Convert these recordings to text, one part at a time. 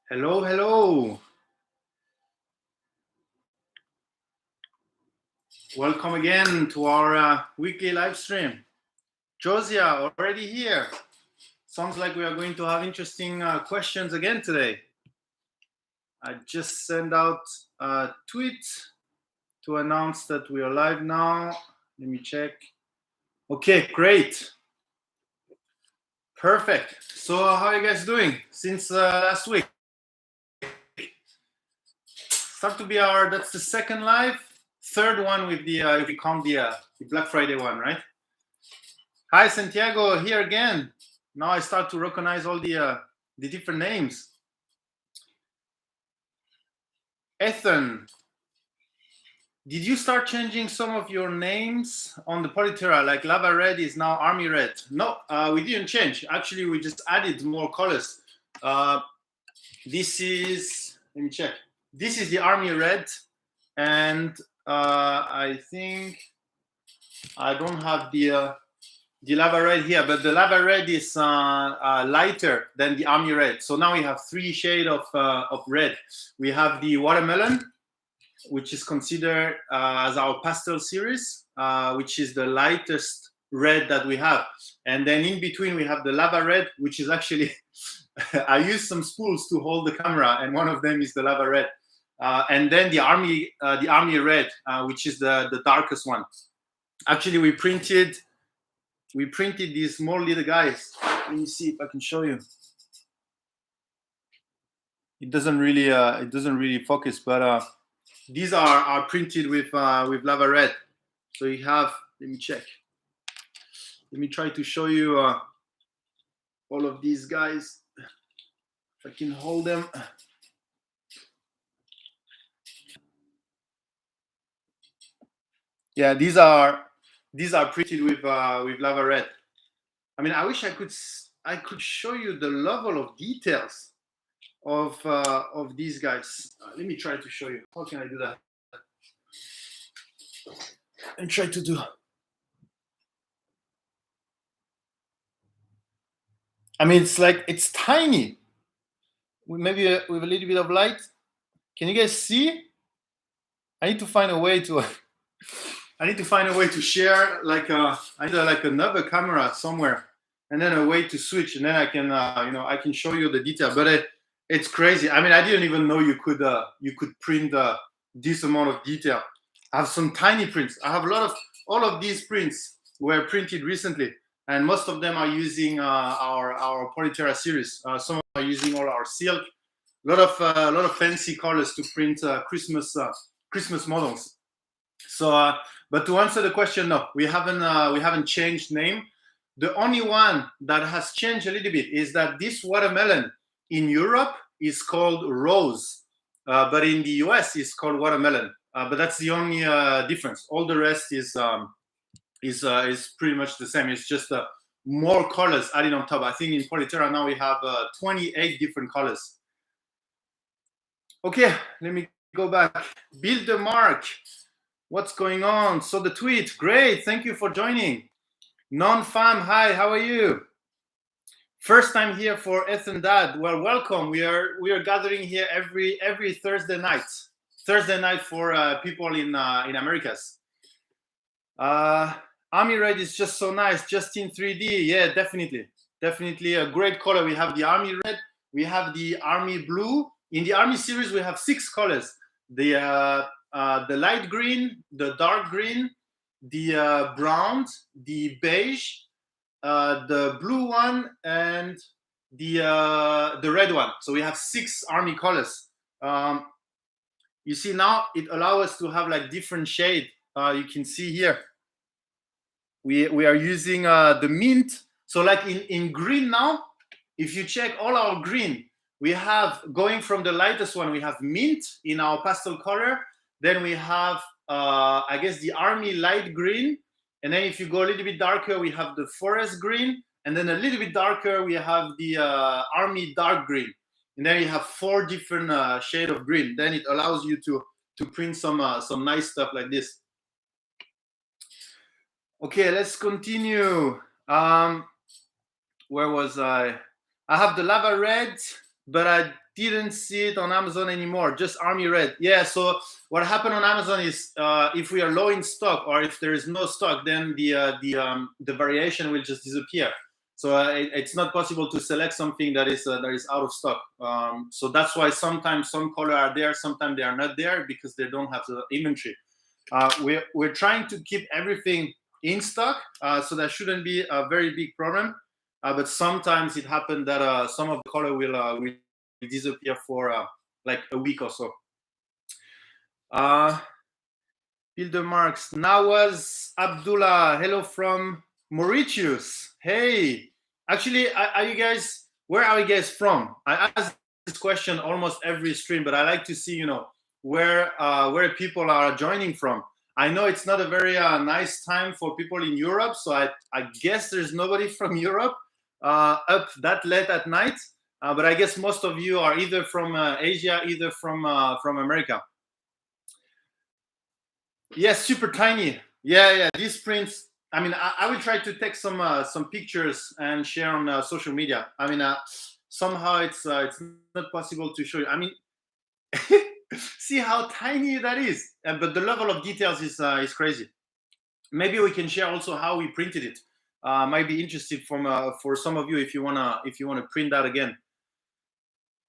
Hello, hello. Welcome again to our weekly live stream. Josia, already here. Sounds like we are going to have interesting questions again today. I just sent out a tweet to announce that we are live now. Let me check. Okay, great. Perfect. So how are you guys doing since last week? Start to be that's the second live, third one with the, if we count the Black Friday one, right? Hi, Santiago, here again. Now I start to recognize all the different names. Ethan, did you start changing some of your names on the Polyterra? Like Lava Red is now Army Red. No, we didn't change. Actually, we just added more colors. This is, let me check. This is the Army Red. And I think I don't have the Lava Red here, but the Lava Red is lighter than the Army Red. So now we have three shades of red. We have the Watermelon, which is considered as our pastel series, which is the lightest red that we have. And then in between we have the Lava Red, which is actually, I used some spools to hold the camera, and one of them is the Lava Red. And then the Army Red, which is the darkest one. Actually, we printed these small little guys. Let me see if I can show you. It doesn't really focus, but these are printed with Lava Red. So you have, let me check. Let me try to show you all of these guys. If I can hold them. Yeah, these are printed with Lava Red. I mean, I wish I could show you the level of details of these guys. Let me try to show you. How can I do that? And try to do. I mean, it's tiny. Maybe with a little bit of light. Can you guys see? I need to find a way to. I need to find a way to share either like another camera somewhere, and then a way to switch, and then I can I can show you the detail. But it's crazy. I mean, I didn't even know you could print this amount of detail. I have some tiny prints. I have all of these prints were printed recently, and most of them are using our Polyterra series. Some are using all our silk. A lot of fancy colors to print Christmas models. So, but to answer the question, no, we haven't changed name. The only one that has changed a little bit is that this watermelon in Europe is called Rose, but in the US is called watermelon. But that's the only difference. All the rest is pretty much the same. It's just more colors added on top. I think in Polyterra now we have 28 different colors. Okay, let me go back. Build the mark. What's going on? So the tweet, great. Thank you for joining. Non-fam, hi. How are you? First time here for Ethan Dad. Well, welcome. We are gathering here every Thursday night. Thursday night for people in Americas. Army Red is just so nice, just in 3D. Yeah, definitely a great color. We have the Army Red. We have the Army Blue. In the Army series, we have 6 colors. The light green, the dark green, the browns, the beige, the blue one, and the red one. So we have 6 army colors. You see now it allows us to have like different shade. You can see here. We are using the mint. So like in green now, if you check all our green, we have going from the lightest one, we have mint in our pastel color. Then we have, I guess, the Army light green. And then if you go a little bit darker, we have the forest green. And then a little bit darker, we have the Army dark green. And then you have 4 different shades of green. Then it allows you to print some nice stuff like this. Okay, let's continue. Where was I? I have the Lava Red, but I didn't see it on Amazon anymore, just Army Red. Yeah, so what happened on Amazon is if we are low in stock or if there is no stock, then the variation will just disappear. So it's not possible to select something that is out of stock. So that's why sometimes some color are there, sometimes they are not there because they don't have the inventory. We're trying to keep everything in stock, so that shouldn't be a very big problem. But sometimes it happens that some of the color will disappear for like a week or so. Builder Marks. Nawaz Abdullah. Hello from Mauritius. Hey, actually, are you guys? Where are you guys from? I ask this question almost every stream, but I like to see, where people are joining from. I know it's not a very nice time for people in Europe, so I guess there's nobody from Europe up that late at night. But I guess most of you are either from Asia, either from America. Yes, super tiny. Yeah. These prints. I mean, I will try to take some pictures and share on social media. I mean, somehow it's not possible to show you. I mean, see how tiny that is. But the level of details is crazy. Maybe we can share also how we printed it. Might be interesting for some of you if you wanna print that again.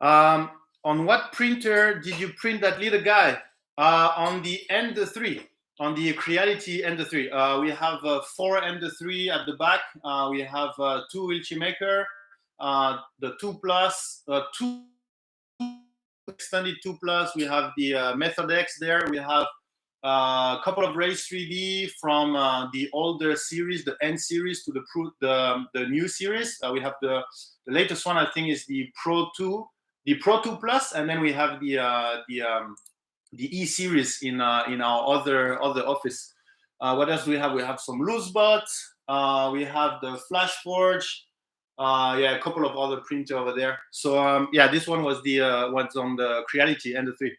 On what printer did you print that little guy? On the Ender 3, on the Creality Ender 3. We have 4 Ender 3 at the back. We have 2 Polymaker, the 2 Plus, 2 extended 2 Plus. We have the Method X there. We have a couple of Race 3D from the older series, the N series, to the new series. We have the latest one, I think, is the Pro 2. The Pro 2 Plus, and then we have the E series in our other office. What else do we have? We have some loose bots. We have the Flash Forge. A couple of other printers over there. So this one was what's on the Creality Ender 3.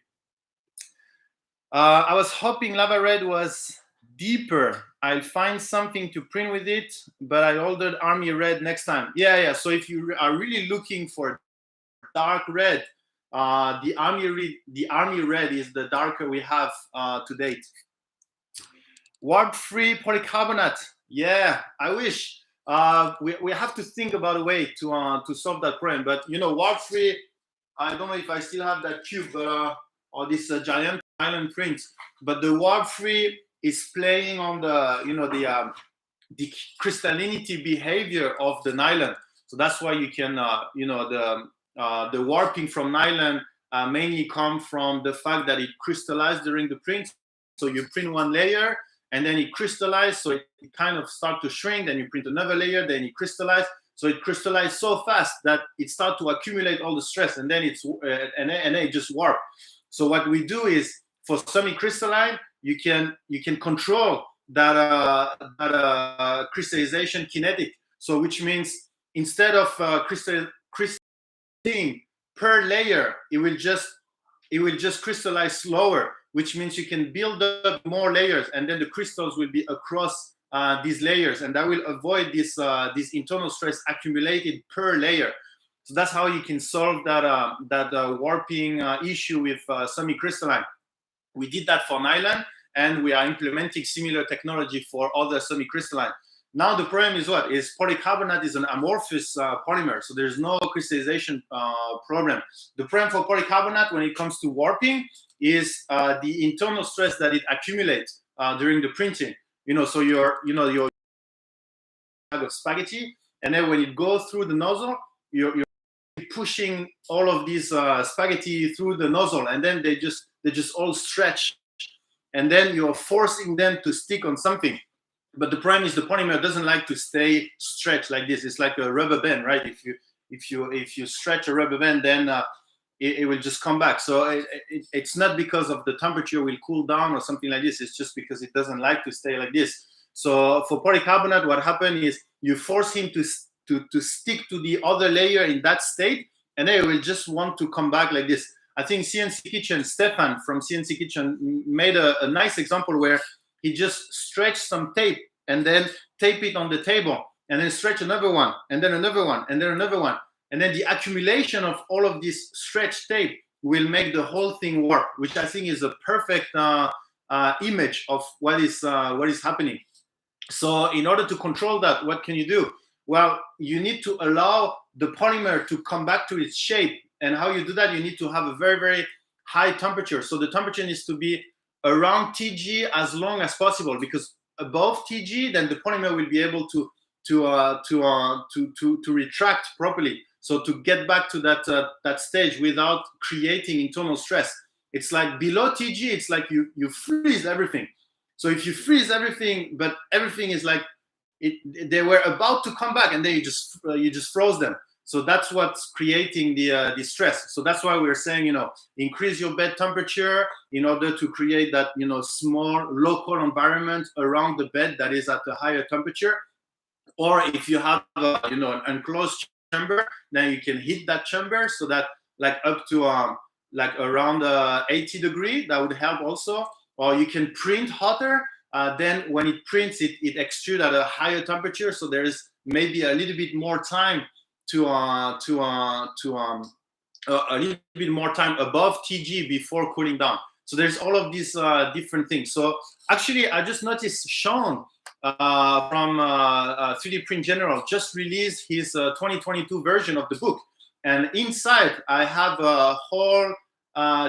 I was hoping Lava Red was deeper. I'll find something to print with it, but I ordered Army Red next time. Yeah. So if you are really looking for dark red, the Army Red is the darker we have to date. Warp-free polycarbonate. Yeah, I wish. We have to think about a way to solve that problem. But warp-free, I don't know if I still have that cube, or this giant nylon print. But the warp-free is playing on the crystallinity behavior of the nylon. So that's why you can the warping from nylon mainly come from the fact that it crystallized during the print. So you print one layer and then it crystallized, so it kind of start to shrink. Then you print another layer, then it crystallized. So it crystallized so fast that it start to accumulate all the stress, and then and then it just warp. So what we do is for semi-crystalline, you can control that crystallization kinetic. So which means instead of crystalline per layer, it will just crystallize slower, which means you can build up more layers, and then the crystals will be across these layers, and that will avoid this internal stress accumulated per layer. So that's how you can solve that warping issue with semi-crystalline. We did that for nylon, and we are implementing similar technology for other semi-crystalline. Now the problem is what? Is polycarbonate is an amorphous polymer, so there's no crystallization problem. The problem for polycarbonate when it comes to warping is the internal stress that it accumulates during the printing. So your bag of spaghetti, and then when it goes through the nozzle, you're pushing all of these spaghetti through the nozzle, and then they just all stretch, and then you're forcing them to stick on something. But the problem is the polymer doesn't like to stay stretched like this. It's like a rubber band, right? If you stretch a rubber band, then it will just come back. So it's not because of the temperature will cool down or something like this. It's just because it doesn't like to stay like this. So for polycarbonate, what happened is you force him to stick to the other layer in that state, and then it will just want to come back like this. I think CNC Kitchen, Stefan from CNC Kitchen made a nice example where he just stretched some tape and then tape it on the table, and then stretch another one, and then another one, and then another one. and then the accumulation of all of this stretch tape will make the whole thing warp, which I think is a perfect image of what is happening. So in order to control that, what can you do? Well, you need to allow the polymer to come back to its shape. And how you do that, you need to have a very, very high temperature. So the temperature needs to be around Tg as long as possible, because above Tg, then the polymer will be able to retract properly. So to get back to that stage without creating internal stress. It's like below Tg, it's like you freeze everything. So if you freeze everything, but everything is like they were about to come back, and then you just froze them. So that's what's creating the stress. So that's why we're saying, increase your bed temperature in order to create that, small local environment around the bed that is at a higher temperature. Or if you have, an enclosed chamber, then you can heat that chamber so that like up to like around 80 degrees, that would help also. Or you can print hotter. Then when it prints, it extrudes at a higher temperature, so there is maybe a little bit more time a little bit more time above Tg before cooling down. So there's all of these different things. So actually, I just noticed Sean from 3D Print General just released his 2022 version of the book, and inside I have a whole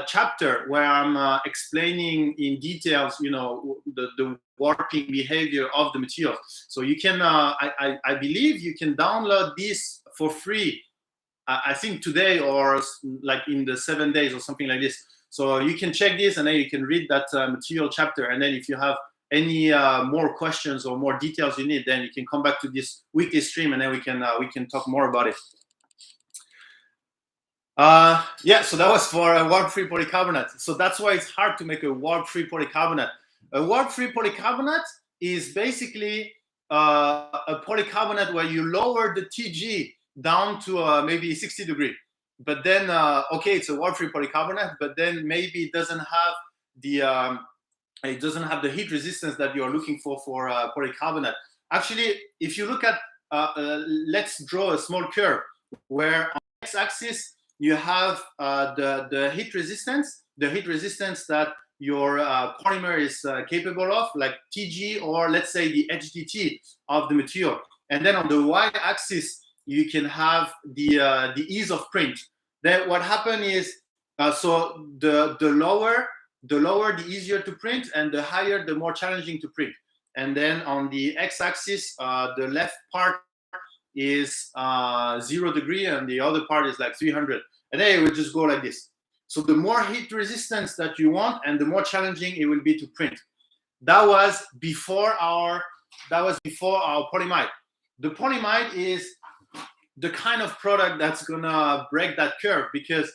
chapter where I'm explaining in details, the warping behavior of the material. So you can, I believe you can download this for free. I think today, or like in the 7 days or something like this. So you can check this, and then you can read that material chapter. And then if you have any more questions or more details you need, then you can come back to this weekly stream, and then we can talk more about it. Yeah, so that was for a warp-free polycarbonate. So that's why it's hard to make a warp-free polycarbonate. A warp-free polycarbonate is basically a polycarbonate where you lower the Tg down to maybe 60 degrees. But then, okay, it's a warp-free polycarbonate, but then maybe it doesn't have the heat resistance that you're looking for polycarbonate. Actually, if you look at, let's draw a small curve where on the x-axis you have the heat resistance that your polymer is capable of, like Tg, or let's say the HDT of the material. And then on the y-axis, you can have the ease of print. Then what happens is, so the lower, the easier to print, and the higher, the more challenging to print. And then on the x-axis, the left part is 0 degree, and the other part is like 300. And then it will just go like this. So the more heat resistance that you want, and the more challenging it will be to print. That was before our Polymide. The Polymide is the kind of product that's gonna break that curve, because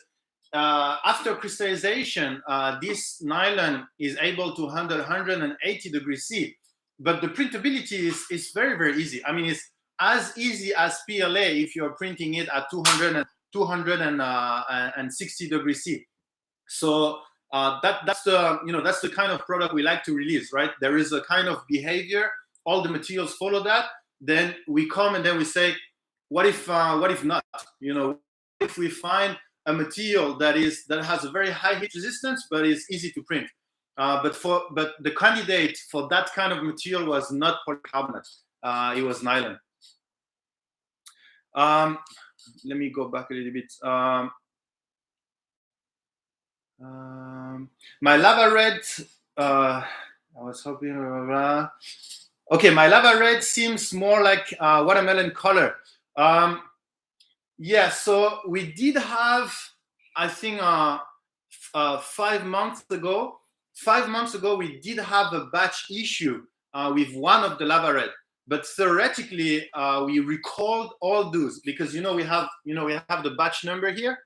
after crystallization, this nylon is able to handle 180 degrees C, but the printability is very, very easy. I mean, it's as easy as PLA if you're printing it at 260 degrees C. So that's the kind of product we like to release, right? There is a kind of behavior, all the materials follow that. Then we come and then we say, what if not? If we find a material that has a very high heat resistance but is easy to print. But the candidate for that kind of material was not polycarbonate. It was nylon. Let me go back a little bit. My lava red, I was hoping, okay, my lava red seems more like watermelon color. Yeah, so we did have, I think 5 months ago, we did have a batch issue with one of the lava red. But theoretically, we recalled all those, because we have the batch number here,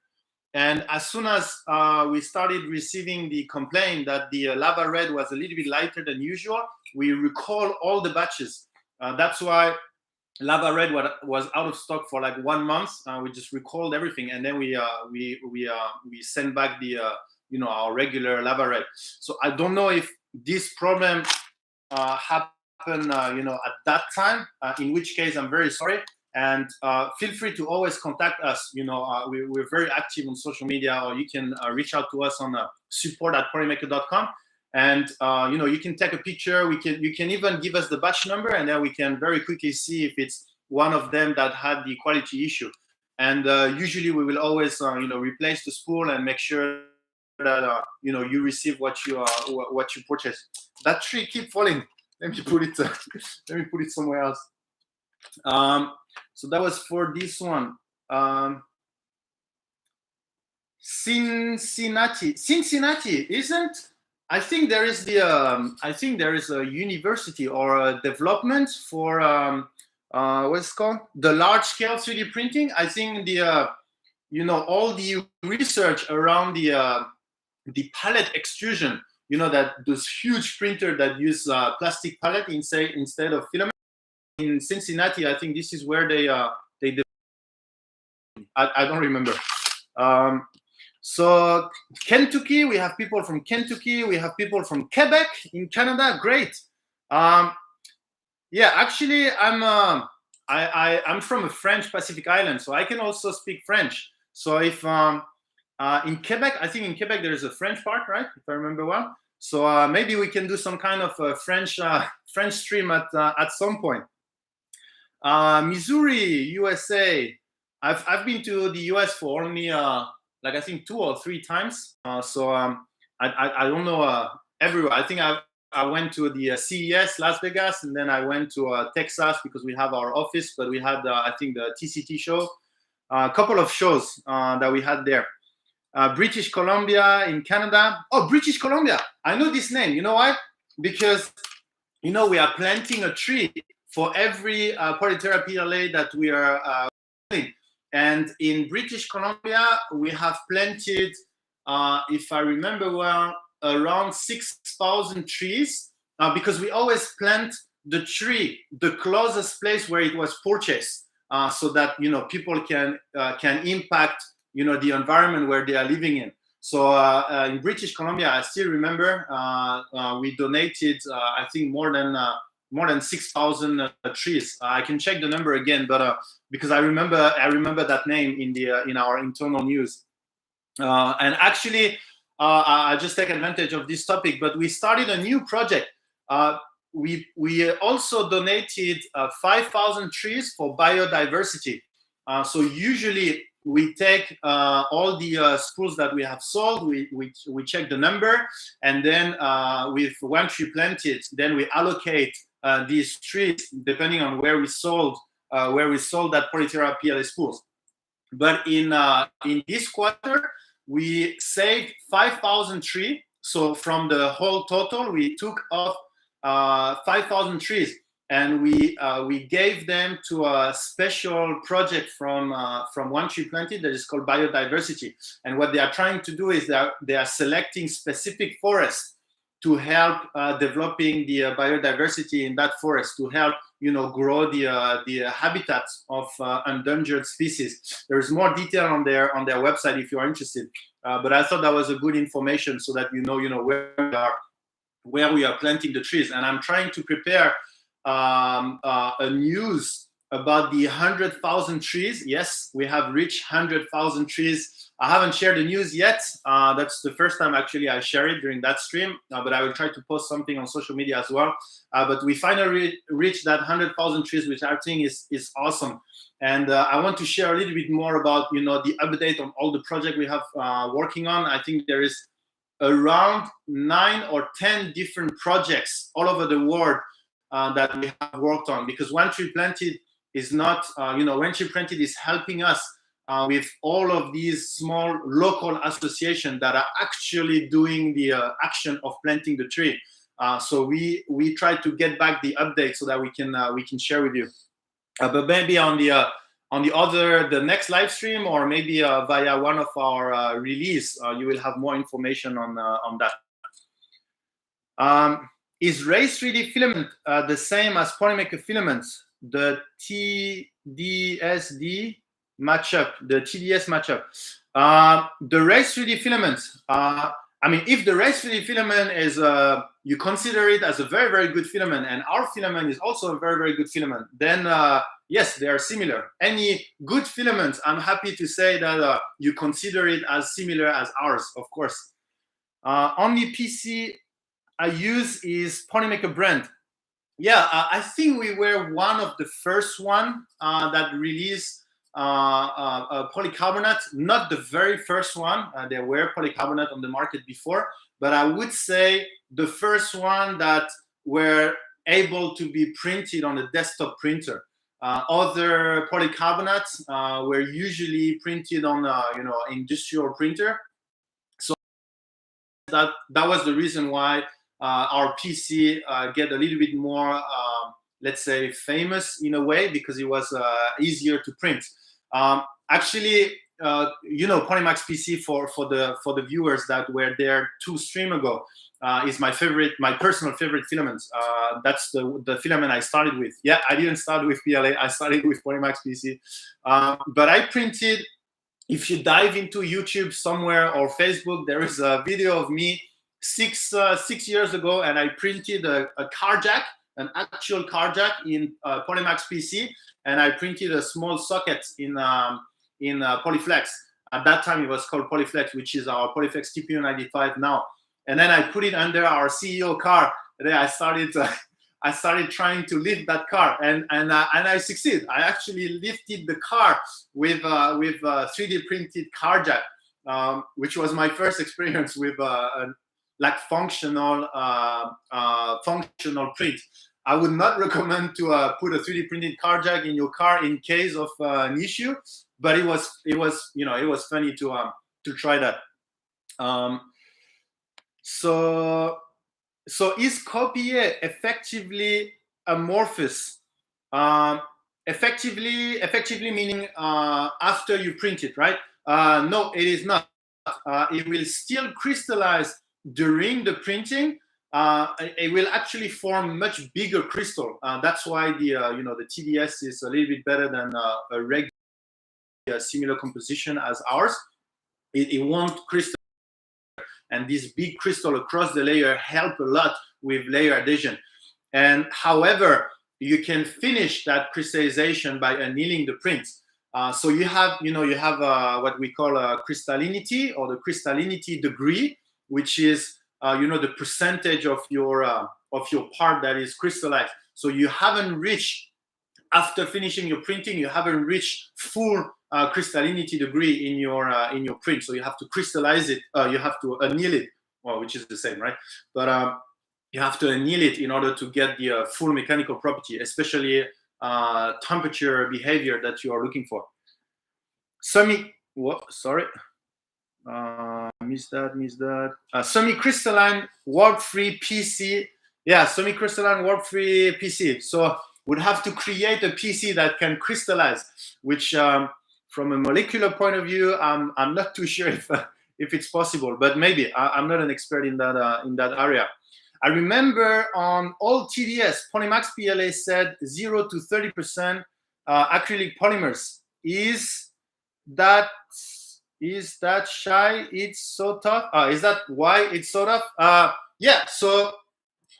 and as soon as we started receiving the complaint that the lava red was a little bit lighter than usual, we recall all the batches. That's why lava red was out of stock for like 1 month. We just recalled everything, and then we sent back the our regular lava red. So I don't know if this problem happened at that time, in which case I'm very sorry. And feel free to always contact us. We're very active on social media, or you can reach out to us on support@polymaker.com. And you can take a picture. You can even give us the batch number, and then we can very quickly see if it's one of them that had the quality issue. And usually we will always replace the spool and make sure that you receive what you purchase. That tree keep falling. Let me put it somewhere else. So that was for this one. Cincinnati isn't. I think there is a university or a development for what's it called, the large scale 3D printing. I think all the research around the pallet extrusion. That those huge printer that use plastic pallet instead of filament. In Cincinnati, I think this is where they I don't remember. So Kentucky, we have people from Kentucky. We have people from Quebec in Canada. Great. Yeah, actually, I'm from a French Pacific island, so I can also speak French. So if in Quebec, I think in Quebec there is a French part, right? If I remember well. So maybe we can do some kind of French stream at some point. Missouri, USA. I've been to the US for only I think 2 or 3 times. So I don't know everywhere. I think I went to the CES Las Vegas, and then I went to Texas because we have our office. But we had I think the TCT show, a couple of shows that we had there. British Columbia in Canada. Oh, British Columbia. I know this name. You know why? Because we are planting a tree for every polytherapy PLA that we are doing. And in British Columbia, we have planted, if I remember well, around 6,000 trees, because we always plant the tree the closest place where it was purchased, so that people can impact the environment where they are living in. So in British Columbia, I still remember we donated I think more than 6,000 trees. I can check the number again, but because I remember that name in our internal news. And actually, I just take advantage of this topic. But we started a new project. We also donated 5,000 trees for biodiversity. So usually we take all the spools that we have sold, we check the number, and then with one tree planted, then we allocate these trees depending on where we sold that polytherapy PLA spools. But in this quarter, we saved 5,000 trees. So from the whole total, we took off 5,000 trees, and we gave them to a special project from One Tree Planted that is called biodiversity. And what they are trying to do is they are selecting specific forests to help developing the biodiversity in that forest, to help grow the habitats of endangered species. There is more detail on their website if you are interested. But I thought that was a good information so that where we are planting the trees. And I'm trying to prepare a news about the 100,000 trees. Yes, we have reached 100,000 trees. I haven't shared the news yet. That's the first time actually I share it during that stream, but I will try to post something on social media as well. But we finally reached that 100,000 trees, which I think is awesome. And I want to share a little bit more about the update on all the projects we have working on. I think there is around 9 or 10 different projects all over the world that we have worked on, because One Tree Planted is not, One Tree Planted is helping us with all of these small local associations that are actually doing the action of planting the tree. So we try to get back the update so that we can share with you. But maybe on the next live stream, or maybe via one of our release, you will have more information on that. Is Race 3D filament the same as Polymaker filaments? The TDSD matchup, the TDS matchup. The Race 3D filaments, I mean, if the race-free filament is, you consider it as a very, very good filament, and our filament is also a very, very good filament, then yes, they are similar. Any good filament, I'm happy to say that you consider it as similar as ours, of course. Only PC I use is Polymaker brand. Yeah, I think we were one of the first one that released polycarbonate. Not the very first one. There were polycarbonate on the market before, but I would say the first one that were able to be printed on a desktop printer. Other polycarbonates were usually printed on industrial printer. So that was the reason why our PC get a little bit more, let's say, famous in a way, because it was easier to print. Actually, Polymax PC for the viewers that were there 2 streams ago is my personal favorite filament. That's the filament I started with. Yeah, I didn't start with PLA. I started with Polymax PC, but I printed. If you dive into YouTube somewhere or Facebook, there is a video of me 6 years ago, and I printed a car jack, an actual car jack in Polymax PC, and I printed a small socket in Polyflex. At that time, it was called Polyflex, which is our Polyflex TPU95 now. And then I put it under our CEO car. And then I started trying to lift that car, and I succeed. I actually lifted the car with 3D printed car jack, which was my first experience with like functional print. I would not recommend to put a 3D printed car jack in your car in case of an issue, but it was funny to try that. So is Copier effectively amorphous? Effectively meaning after you print it, right? No, it is not. It will still crystallize during the printing. It will actually form much bigger crystal. That's why the TDS is a little bit better than a regular similar composition as ours. It won't crystallize. And this big crystal across the layer help a lot with layer adhesion. And however, you can finish that crystallization by annealing the prints. So you have what we call a crystallinity, or the crystallinity degree, which is the percentage of your part that is crystallized. So you haven't reached, after finishing your printing, you haven't reached full crystallinity degree in your print. So you have to crystallize it. You have to anneal it, well, which is the same, right? But you have to anneal it in order to get the full mechanical property, especially temperature behavior that you are looking for. Missed that. Semi-crystalline warp-free PC. Yeah, semi-crystalline warp-free PC. So would have to create a PC that can crystallize, which from a molecular point of view, I'm not too sure if it's possible, but maybe. I'm not an expert in that area. I remember on all TDS, Polymax PLA said 0 to 30% acrylic polymers. Is that shy? It's so tough. Is that why it's so tough? Yeah. So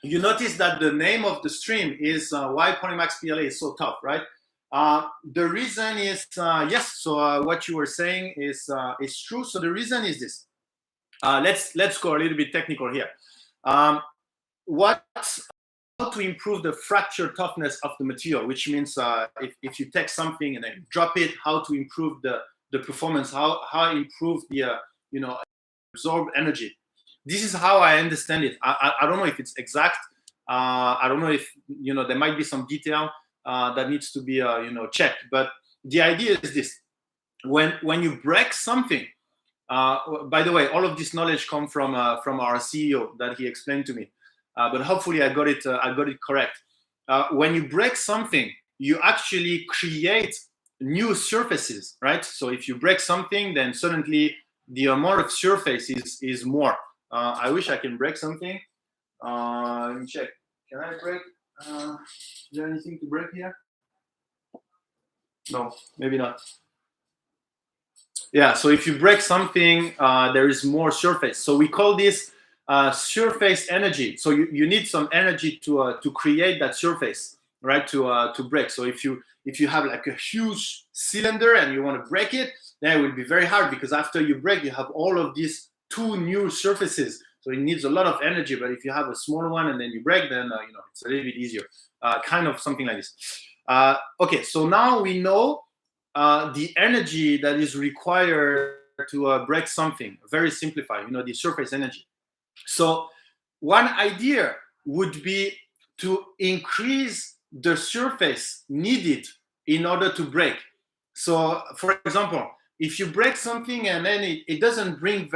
you notice that the name of the stream is why Polymax PLA is so tough, right? The reason is yes. So what you were saying is true. So the reason is this. Let's go a little bit technical here. How to improve the fracture toughness of the material, which means if you take something and then drop it, how to improve the performance, how improve the absorb energy. This is how I understand it. I don't know if it's exact. I don't know if there might be some detail that needs to be checked. But the idea is this: when you break something. By the way, all of this knowledge comes from our CEO that he explained to me. But hopefully I got it correct. When you break something, you actually create new surfaces, right? So if you break something, then suddenly the amount of surface is more. I wish I can break something. Let me check. Can I break? Is there anything to break here? No, maybe not. Yeah, so if you break something, there is more surface. So we call this surface energy. So you need some energy to create that surface, right? To break. So if you have like a huge cylinder and you want to break it, then it will be very hard because after you break, you have all of these two new surfaces. So it needs a lot of energy. But if you have a smaller one and then you break, then it's a little bit easier. Kind of something like this. Okay, so now we know the energy that is required to break something. Very simplified, the surface energy. So one idea would be to increase the surface needed in order to break. So for example, if you break something and then it doesn't break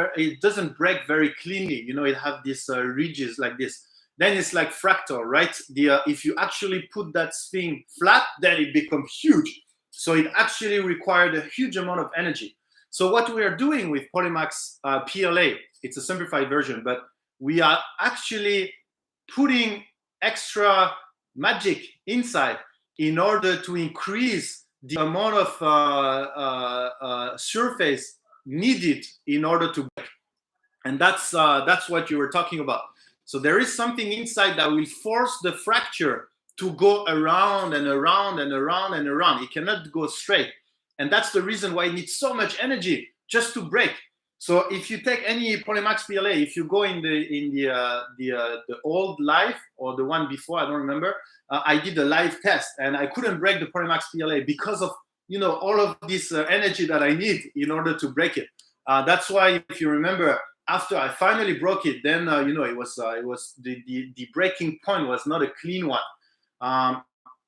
very cleanly, it have these ridges like this, then it's like fractal, right? If you actually put that thing flat, then it becomes huge. So it actually required a huge amount of energy. So what we are doing with Polymax PLA, it's a simplified version, but we are actually putting extra magic inside in order to increase the amount of surface needed in order to break. And that's what you were talking about. So there is something inside that will force the fracture to go around and around and around and around. It cannot go straight. And that's the reason why it needs so much energy just to break. So if you take any Polymax PLA, if you go in the old live or the one before, I don't remember, I did a live test and I couldn't break the Polymax PLA because of all of this energy that I need in order to break it. That's why, if you remember, after I finally broke it, then it was the breaking point was not a clean one.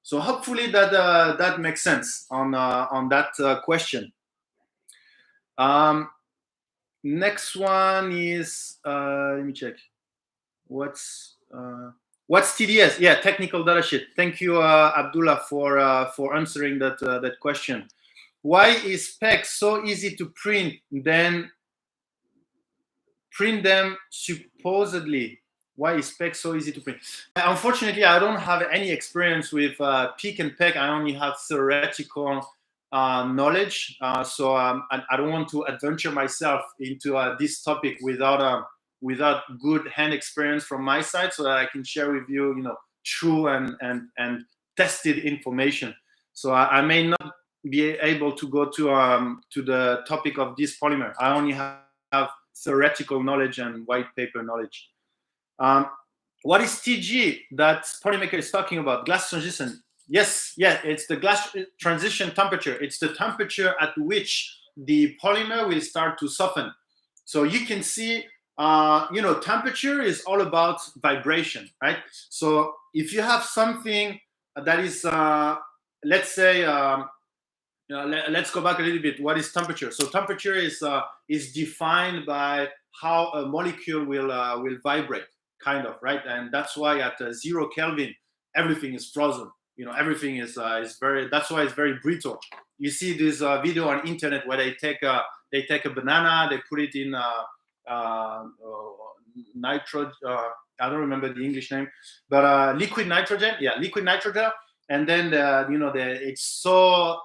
So hopefully that makes sense on that question. Next one is let me check. What's TDS? Yeah, technical data sheet. Thank you, Abdullah, for answering that question. Why is Petg so easy to print? Then print them supposedly. Why is Petg so easy to print? Unfortunately, I don't have any experience with PEEK and Petg. I only have theoretical knowledge. So I don't want to adventure myself into this topic without good hand experience from my side, so that I can share with you, true and tested information. So I may not be able to go to the topic of this polymer. I only have theoretical knowledge and white paper knowledge. What is Tg that Polymaker is talking about? Glass transition. Yes, yeah, it's the glass transition temperature. It's the temperature at which the polymer will start to soften. So you can see, temperature is all about vibration, right? So if you have something that is, let's say, let's go back a little bit. What is temperature? So temperature is defined by how a molecule will vibrate, kind of, right? And that's why at 0 Kelvin, everything is frozen. Everything is very. That's why it's very brittle. You see this video on internet where they take a banana, they put it in nitrogen. I don't remember the English name, but liquid nitrogen. Yeah, liquid nitrogen. And then it's so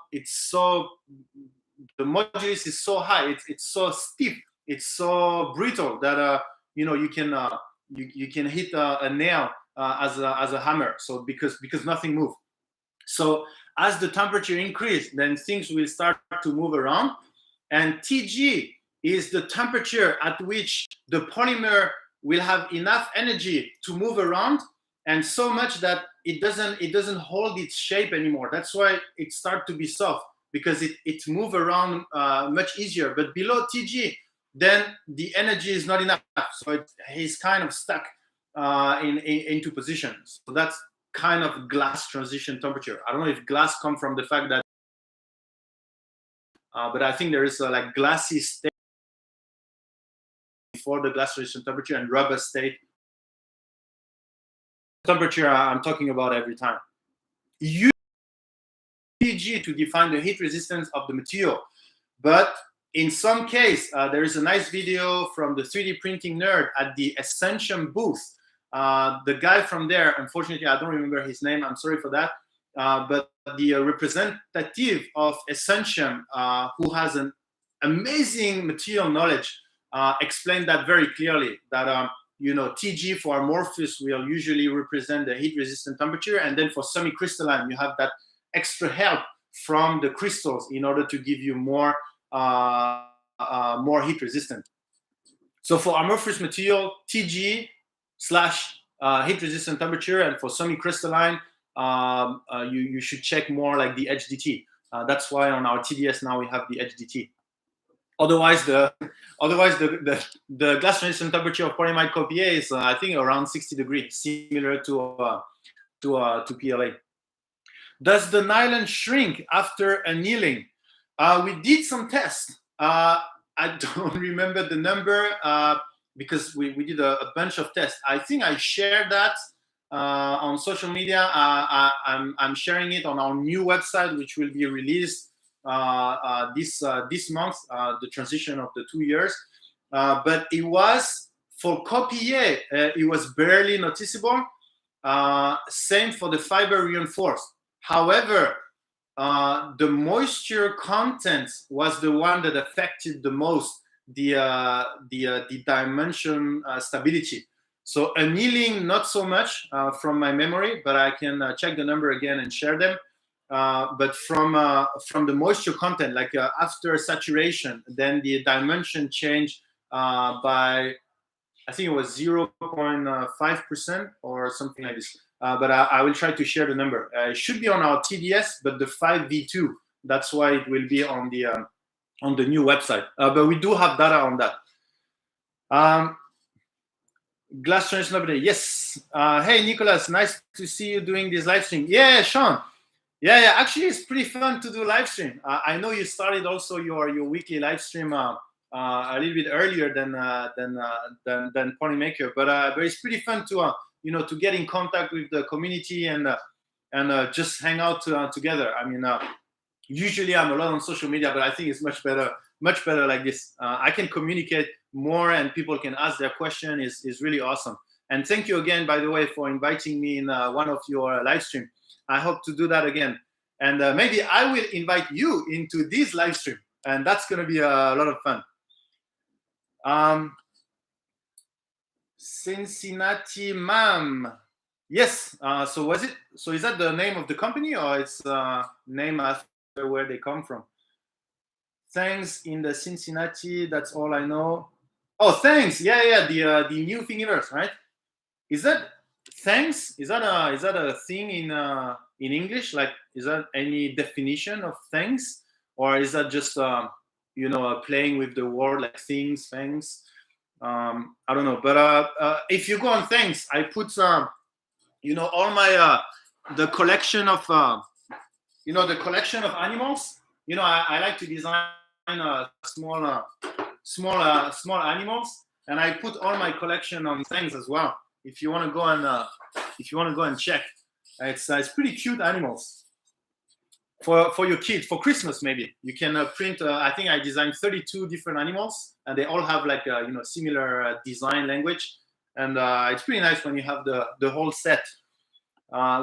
the modulus is so high, it's so stiff, it's so brittle that you can hit a nail as a hammer. So because nothing moves. So as the temperature increases, then things will start to move around, and Tg is the temperature at which the polymer will have enough energy to move around, and so much that it doesn't hold its shape anymore. That's why it starts to be soft, because it moves around much easier. But below Tg, then the energy is not enough, so he's kind of stuck into position. So that's kind of glass transition temperature. I don't know if glass comes from the fact that, but I think there is like glassy state before the glass transition temperature and rubber state. Temperature I'm talking about every time. Use Pg to define the heat resistance of the material, but in some case, there is a nice video from the 3D printing nerd at the Ascension booth. The guy from there, unfortunately, I don't remember his name. I'm sorry for that. But the representative of Ascension, who has an amazing material knowledge explained that very clearly, that you know, Tg for amorphous will usually represent the heat resistant temperature, and then for semi-crystalline you have that extra help from the crystals in order to give you more more heat resistant. So for amorphous material, Tg slash heat resistant temperature, and for semi-crystalline you should check more like the HDT. That's why on our TDS now we have the HDT. Otherwise, the glass resistant temperature of polymer Copier is I think around 60 degrees, similar to PLA. Does the nylon shrink after annealing? We did some tests. I don't remember the number because we did a bunch of tests. I think I shared that on social media. I'm sharing it on our new website, which will be released this month, the transition of the 2 years. But it was for Copier, it was barely noticeable. Same for the fiber reinforced. However, the moisture content was the one that affected the most the dimension stability. So annealing, not so much from my memory, but I can check the number again and share them. But from the moisture content, like after saturation, then the dimension changed by, I think it was 0.5% or something like this. But I will try to share the number. It should be on our TDS, but the 5v2. That's why it will be on the new website. But we do have data on that. Glass transition update. Yes. Hey, Nicholas, nice to see you doing this live stream. Yeah, Sean. Yeah. Actually, it's pretty fun to do live stream. I know you started also your weekly live stream a little bit earlier than Polymaker, but it's pretty fun to to get in contact with the community and just hang out together. I mean, usually I'm a lot on social media, but I think it's much better like this. I can communicate more and people can ask their question. Is really awesome. And thank you again, by the way, for inviting me in one of your live stream. I hope to do that again. And maybe I will invite you into this live stream, and that's going to be a lot of fun. Cincinnati Mam. Yes. So was it? So is that the name of the company, or it's name after where they come from? Thanks in the Cincinnati. That's all I know. Oh, thanks. Yeah. The new Thingiverse, right? Is that thanks? Is that a thing in English? Like, is that any definition of thanks, or is that just playing with the word like things, thanks? I don't know. But if you go on thanks, I put all my the collection of the collection of animals. I like to design small animals, and I put all my collection on thanks as well. If you want to go and check, it's pretty cute animals for your kids for Christmas. Maybe you can print. I think I designed 32 different animals, and they all have like similar design language, and it's pretty nice when you have the whole set.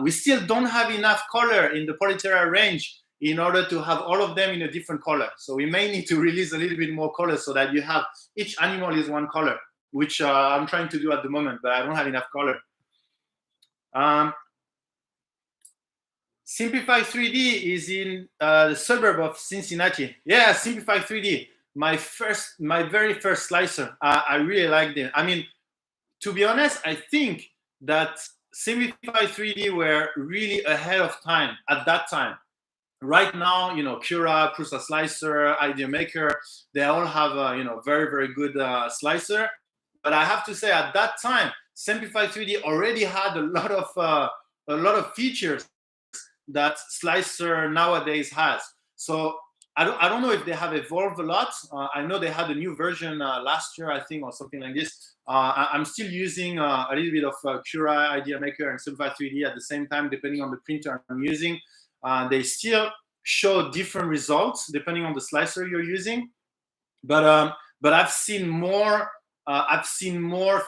We still don't have enough color in the Polyterra range in order to have all of them in a different color. So we may need to release a little bit more color so that you have each animal is one color, which I'm trying to do at the moment, but I don't have enough color. Simplify 3D is in the suburb of Cincinnati. Yeah, Simplify 3D, my very first slicer. I really liked it. I mean, to be honest, I think that Simplify 3D were really ahead of time at that time. Right now, Cura, Prusa Slicer, Idea Maker, they all have very, very good slicer. But I have to say, at that time, Simplify 3D already had a lot of features that Slicer nowadays has. So I don't know if they have evolved a lot. I know they had a new version last year, I think, or something like this. I'm still using a little bit of Cura, Idea Maker, and Simplify 3D at the same time, depending on the printer I'm using. They still show different results depending on the slicer you're using. But I've seen more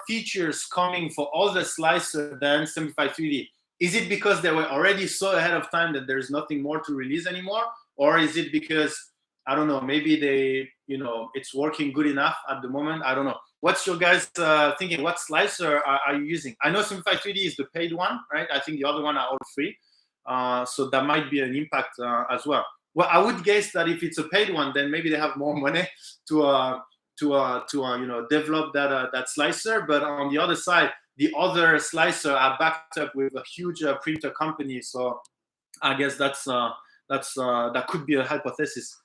features coming for all the slicer than Simplify 3D. Is it because they were already so ahead of time that there's nothing more to release anymore? Or is it because, I don't know, maybe they it's working good enough at the moment. I don't know. What's your guys thinking? What slicer are you using? I know Simplify 3D is the paid one, right? I think the other one are all free. So that might be an impact as well. Well, I would guess that if it's a paid one, then maybe they have more money to develop that slicer. But on the other side, the other slicer are backed up with a huge printer company. So I guess that could be a hypothesis.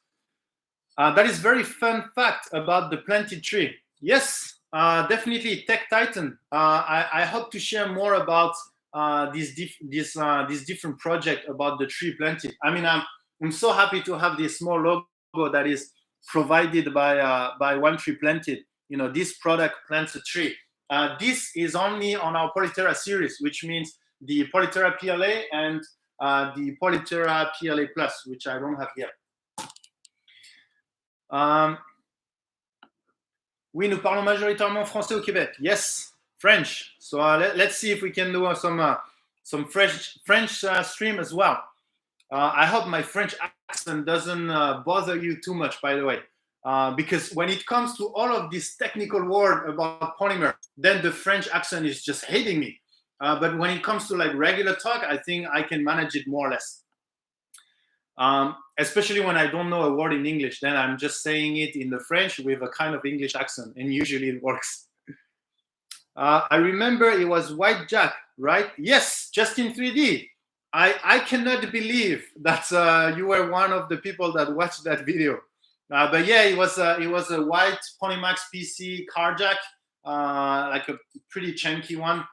That is very fun fact about the planted tree. Yes, definitely Tech Titan. I hope to share more about this different project about the tree planted. I mean, I'm so happy to have this small logo that is provided by One Tree Planted. This product plants a tree. This is only on our Polyterra series, which means the Polyterra PLA and the Polyterra PLA Plus, which I don't have here. Oui, nous parlons majoritairement français au Québec. Yes, French. So let's see if we can do some French stream as well. I hope my French accent doesn't bother you too much, by the way, because when it comes to all of this technical word about polymer, then the French accent is just hating me. But when it comes to like regular talk, I think I can manage it more or less. Especially when I don't know a word in English, then I'm just saying it in the French with a kind of English accent, and usually it works. I remember it was White Jack, right? Yes, just in 3D. I cannot believe that you were one of the people that watched that video. But yeah, it was a white Polymax PC car jack, like a pretty chunky one,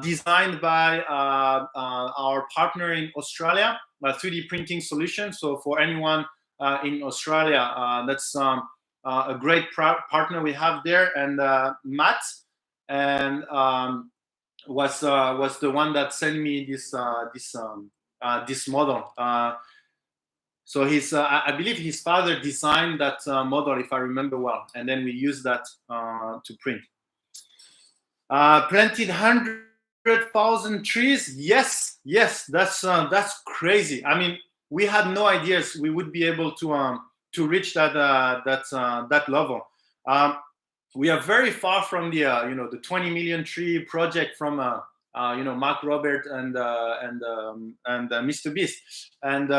designed by our partner in Australia, a 3D printing solution. So for anyone in Australia, that's a great partner we have there. And Matt and was the one that sent me this model. So I believe his father designed that model, if I remember well, and then we used that to print. Planted 100,000 trees. Yes, that's crazy. I mean, we had no ideas we would be able to reach that level. We are very far from the 20 million tree project from Mark Robert and Mr. Beast. And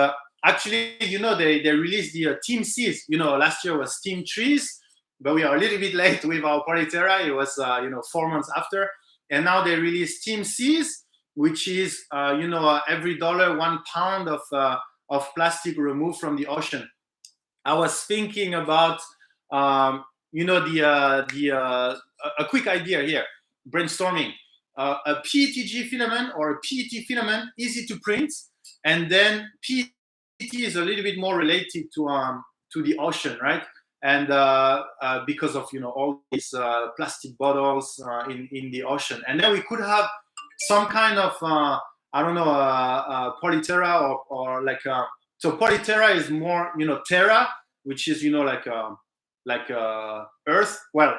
actually, they released the Team Seas. Last year was Team Trees, but we are a little bit late with our Polyterra. It was 4 months after, and now they released Team Seas, which is every $1 1 pound of plastic removed from the ocean. I was thinking about a quick idea here, brainstorming. A Petg filament or a PET filament, easy to print, and then PET is a little bit more related to the ocean, right? And because of all these plastic bottles in the ocean, and then we could have some kind of Polyterra or like so Polyterra is more terra, which is like earth. Well,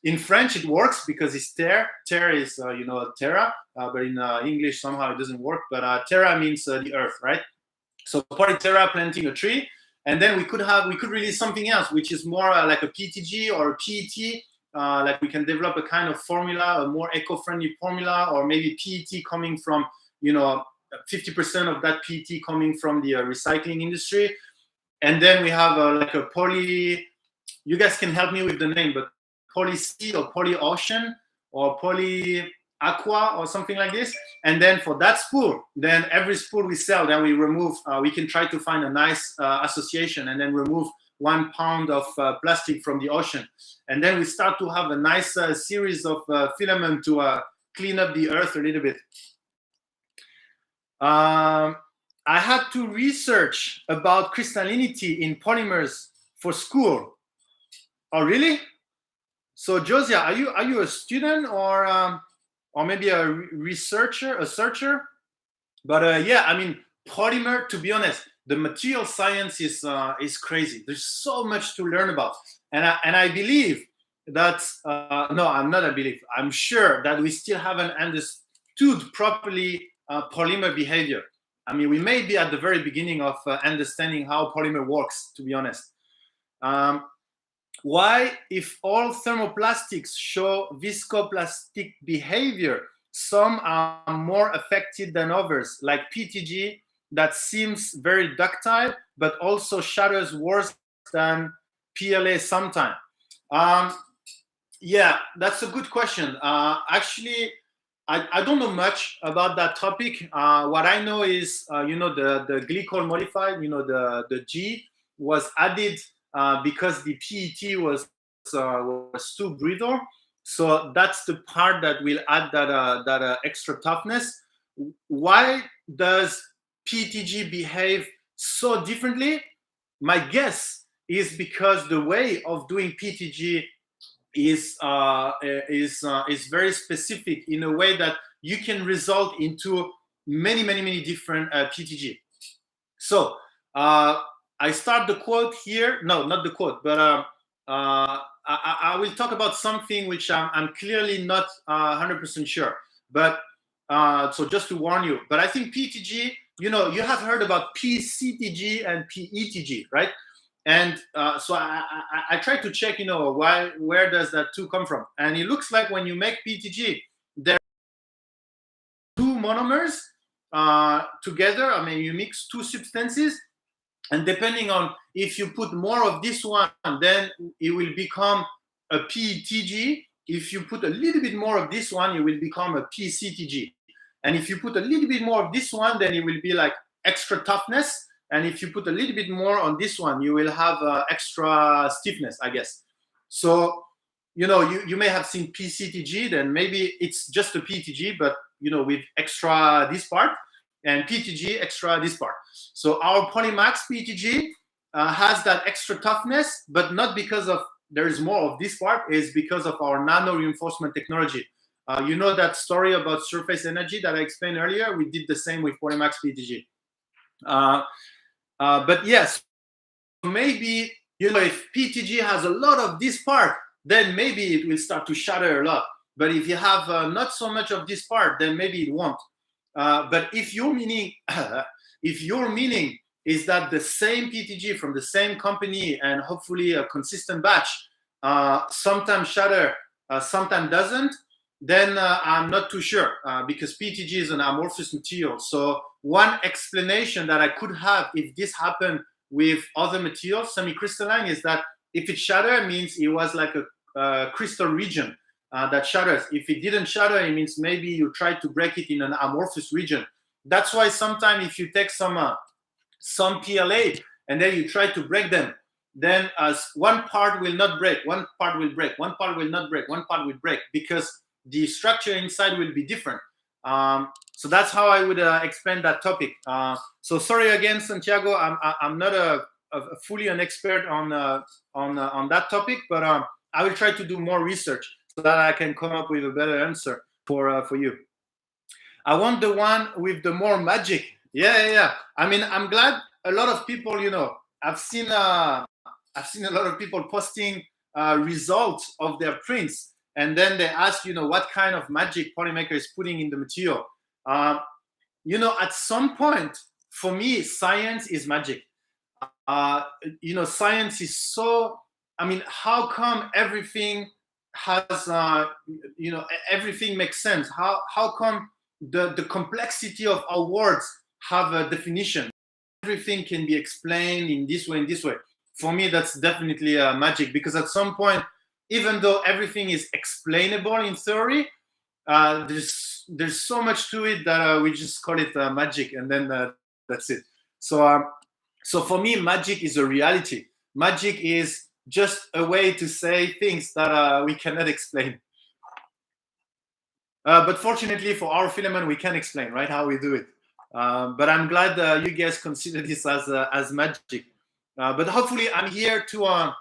in French it works because it's terre. Terre is terra, but in English somehow it doesn't work. But terra means the earth, right? So Polyterra planting a tree, and then we could release something else, which is more like a PTG or a PET. Like we can develop a kind of formula, a more eco-friendly formula, or maybe PET coming from 50% of that PET coming from the recycling industry, and then we have like a poly. You guys can help me with the name, but Poly Sea or Poly Ocean or Poly Aqua or something like this. And then for that spool, then every spool we sell, then we remove. We can try to find a nice association and then remove 1 pound of plastic from the ocean. And then we start to have a nice series of filament to clean up the earth a little bit. I had to research about crystallinity in polymers for school. Oh, really? So, Josia, are you a student or maybe a researcher, a searcher? But yeah, I mean, polymer. To be honest, the material science is crazy. There's so much to learn about, and I believe that no, I'm sure that we still haven't understood properly polymer behavior. I mean, we may be at the very beginning of understanding how polymer works. To be honest. why, if all thermoplastics show viscoplastic behavior, some are more affected than others, like Ptg, that seems very ductile, but also shatters worse than PLA sometimes. Yeah, that's a good question. Actually, I don't know much about that topic. What I know is, the glycol modified, the G was added because the PET was too brittle. So that's the part that will add that extra toughness. Why does PETG behave so differently? My guess is because the way of doing PETG is very specific in a way that you can result into many different PETG. So I start the quote here. No, not the quote, but I will talk about something which I'm clearly not 100% sure. But so just to warn you, but I think PETG, you have heard about PCTG and PETG, right? And so I tried to check, where does that two come from? And it looks like when you make PETG, there are two monomers together. I mean, you mix two substances, and depending on if you put more of this one, then it will become a PETG. If you put a little bit more of this one, it will become a PCTG. And if you put a little bit more of this one, then it will be like extra toughness. And if you put a little bit more on this one, you will have extra stiffness, I guess. So, you may have seen PCTG, then maybe it's just a PETG, but, with extra this part, and PETG extra this part. So our Polymax Ptg has that extra toughness, but not because of there is more of this part, is because of our nano reinforcement technology. You know that story about surface energy that I explained earlier? We did the same with Polymax Ptg. But yes, maybe, if PETG has a lot of this part, then maybe it will start to shatter a lot. But if you have not so much of this part, then maybe it won't. But if your meaning, is that the same PETG from the same company and hopefully a consistent batch, sometimes shatter, sometimes doesn't, then I'm not too sure because PETG is an amorphous material. So one explanation that I could have if this happened with other materials, semi-crystalline, is that if it shattered, it means it was like a crystal region that shatters. If it didn't shatter, it means maybe you tried to break it in an amorphous region. That's why sometimes if you take some PLA and then you try to break them, then one part will not break, one part will break, one part will not break, one part will break, because the structure inside will be different. So that's how I would explain that topic. So sorry again, Santiago, I'm not a fully an expert on that topic, but I will try to do more research so that I can come up with a better answer for you. I want the one with the more magic. Yeah. I mean, I'm glad a lot of people, I've seen a lot of people posting results of their prints, and then they ask, what kind of magic Polymaker is putting in the material. At some point, for me, science is magic. Science is so, I mean, how come everything has, everything makes sense? How come the complexity of our words have a definition? Everything can be explained in this way, in this way. For me, that's definitely magic, because at some point, even though everything is explainable in theory, there's so much to it that we just call it magic, and then that's it. So for me, magic is a reality. Magic is just a way to say things that we cannot explain. But fortunately for our filament, we can explain, right, how we do it. But I'm glad you guys consider this as magic. But hopefully I'm here to,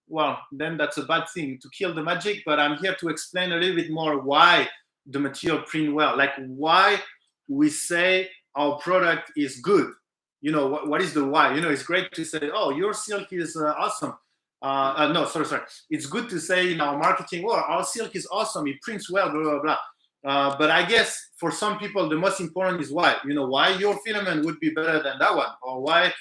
well, then that's a bad thing, to kill the magic, but I'm here to explain a little bit more why the material print well, like why we say our product is good. What is the why? It's great to say, oh, your silk is awesome. No, sorry. It's good to say in our marketing, oh, our silk is awesome, it prints well, blah, blah, blah. But I guess for some people, the most important is why. Why your filament would be better than that one, or why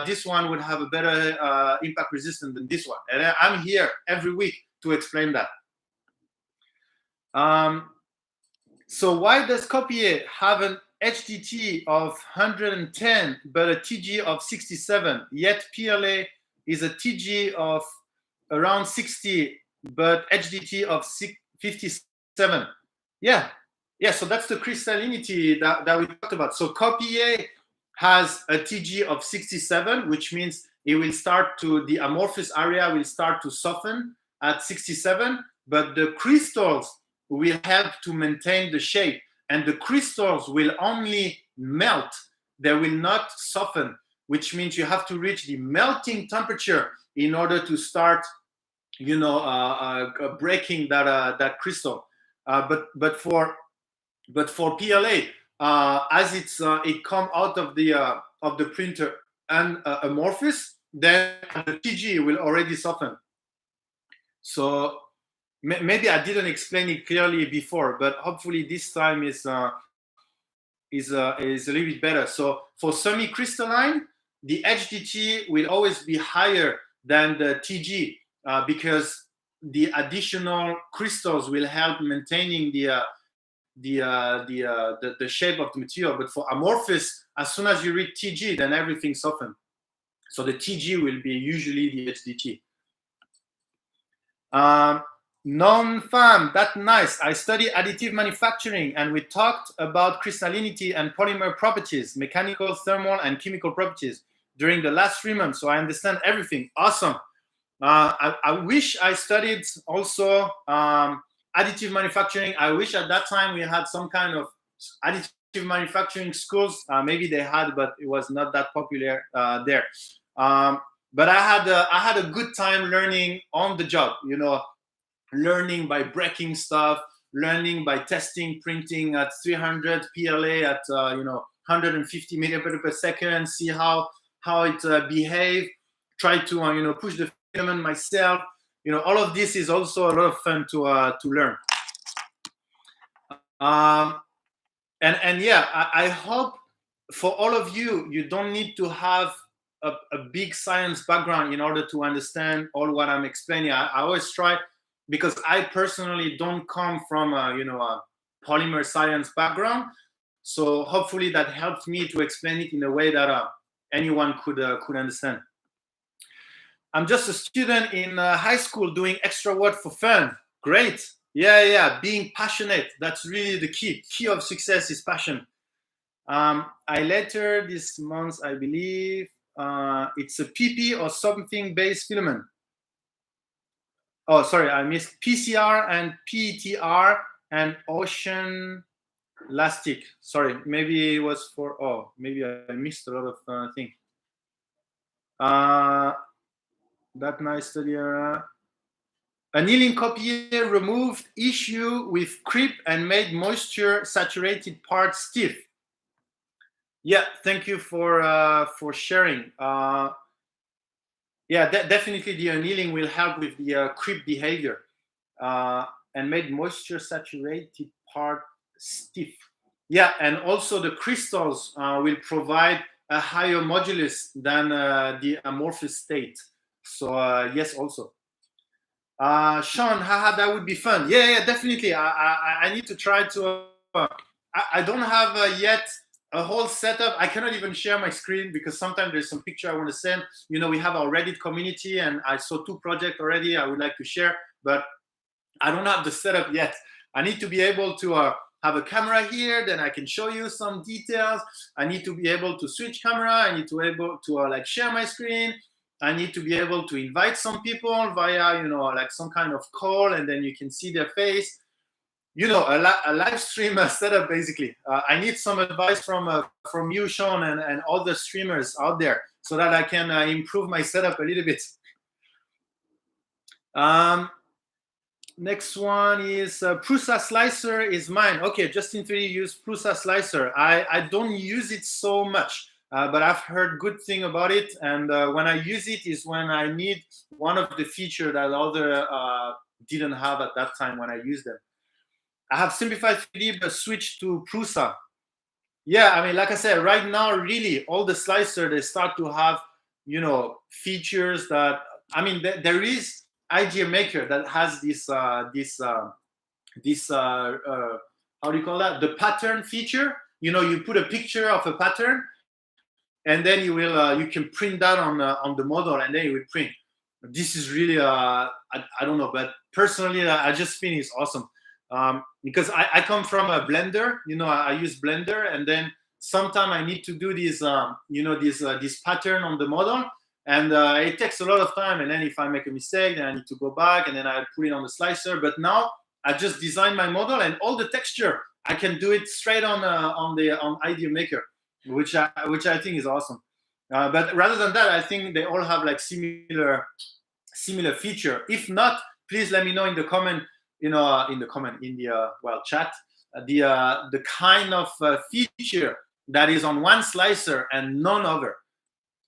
this one would have a better impact resistance than this one. And I'm here every week to explain that. So why does Copier have an HDT of 110 but a TG of 67, yet PLA is a TG of around 60 but HDT of 57? Yeah, so that's the crystallinity that we talked about. So Copier has a TG of 67, which means it will start to, the amorphous area will start to soften at 67, but the crystals will help to maintain the shape, and the crystals will only melt. They will not soften, which means you have to reach the melting temperature in order to start, breaking that crystal. But for PLA, as it come out of the printer and amorphous, then the TG will already soften. So maybe I didn't explain it clearly before, but hopefully this time is a little bit better. So for semi-crystalline, the HDT will always be higher than the TG because the additional crystals will help maintaining the shape of the material. But for amorphous, as soon as you reach TG, then everything softens. So the TG will be usually the HDT. Non-fam, that's nice. I study additive manufacturing and we talked about crystallinity and polymer properties, mechanical, thermal, and chemical properties during the last 3 months. So I understand everything. Awesome. I wish I studied also additive manufacturing. I wish at that time we had some kind of additive manufacturing schools. Maybe they had, but it was not that popular there. But I had a good time learning on the job, learning by breaking stuff, learning by testing, printing at 300 PLA at 150 millimeter per second, see how it behave, try to push the filament myself. All of this is also a lot of fun to learn. And yeah, I hope for all of you, you don't need to have a big science background in order to understand all what I'm explaining. I always try, because I personally don't come from a polymer science background. So hopefully that helped me to explain it in a way that anyone could understand. I'm just a student in high school doing extra work for fun. Great. Yeah. Being passionate. That's really the key. Key of success is passion. I later this month, I believe, it's a PP or something based filament. Oh, sorry, I missed PCR and PETR and ocean elastic. Sorry, maybe it was for, maybe I missed a lot of things. That nice study. Annealing Copier removed issue with creep and made moisture saturated part stiff. Yeah, thank you for sharing. Yeah, definitely the annealing will help with the creep behavior and made moisture saturated part stiff. Yeah, and also the crystals will provide a higher modulus than the amorphous state. So yes, also. Sean, haha, that would be fun. Yeah, definitely. I need to try to. I don't have yet a whole setup. I cannot even share my screen because sometimes there's some picture I want to send. We have our Reddit community, and I saw 2 projects already I would like to share, but I don't have the setup yet. I need to be able to have a camera here, then I can show you some details. I need to be able to switch camera. I need to be able to share my screen. I need to be able to invite some people via, like some kind of call, and then you can see their face. A live stream setup, basically. I need some advice from you, Sean, and other streamers out there so that I can improve my setup a little bit. Next one is Prusa Slicer is mine. Okay, Justin 3 used Prusa Slicer. I don't use it so much. But I've heard good thing about it, and when I use it is when I need one of the features that other didn't have at that time when I used them. I have simplified 3D but switched to Prusa. Yeah, I mean, like I said, right now, really, all the slicer, they start to have, you know, features that, I mean, there is IGA Maker that has this, how do you call that? The pattern feature. You know, you put a picture of a pattern, and then you will, you can print that on the model, and then you will print. This is really, I don't know, but personally, I just think it's awesome. Because I come from a Blender, you know, I use Blender, and then sometimes I need to do this, you know, this pattern on the model, and it takes a lot of time. And then if I make a mistake, then I need to go back, and then I put it on the slicer. But now I just design my model, and all the texture I can do it straight on IDEA Maker, which I think is awesome. But rather than that, I think they all have like similar feature. If not, please let me know in the comment. You know, in the well, chat, the kind of feature that is on one slicer and none other.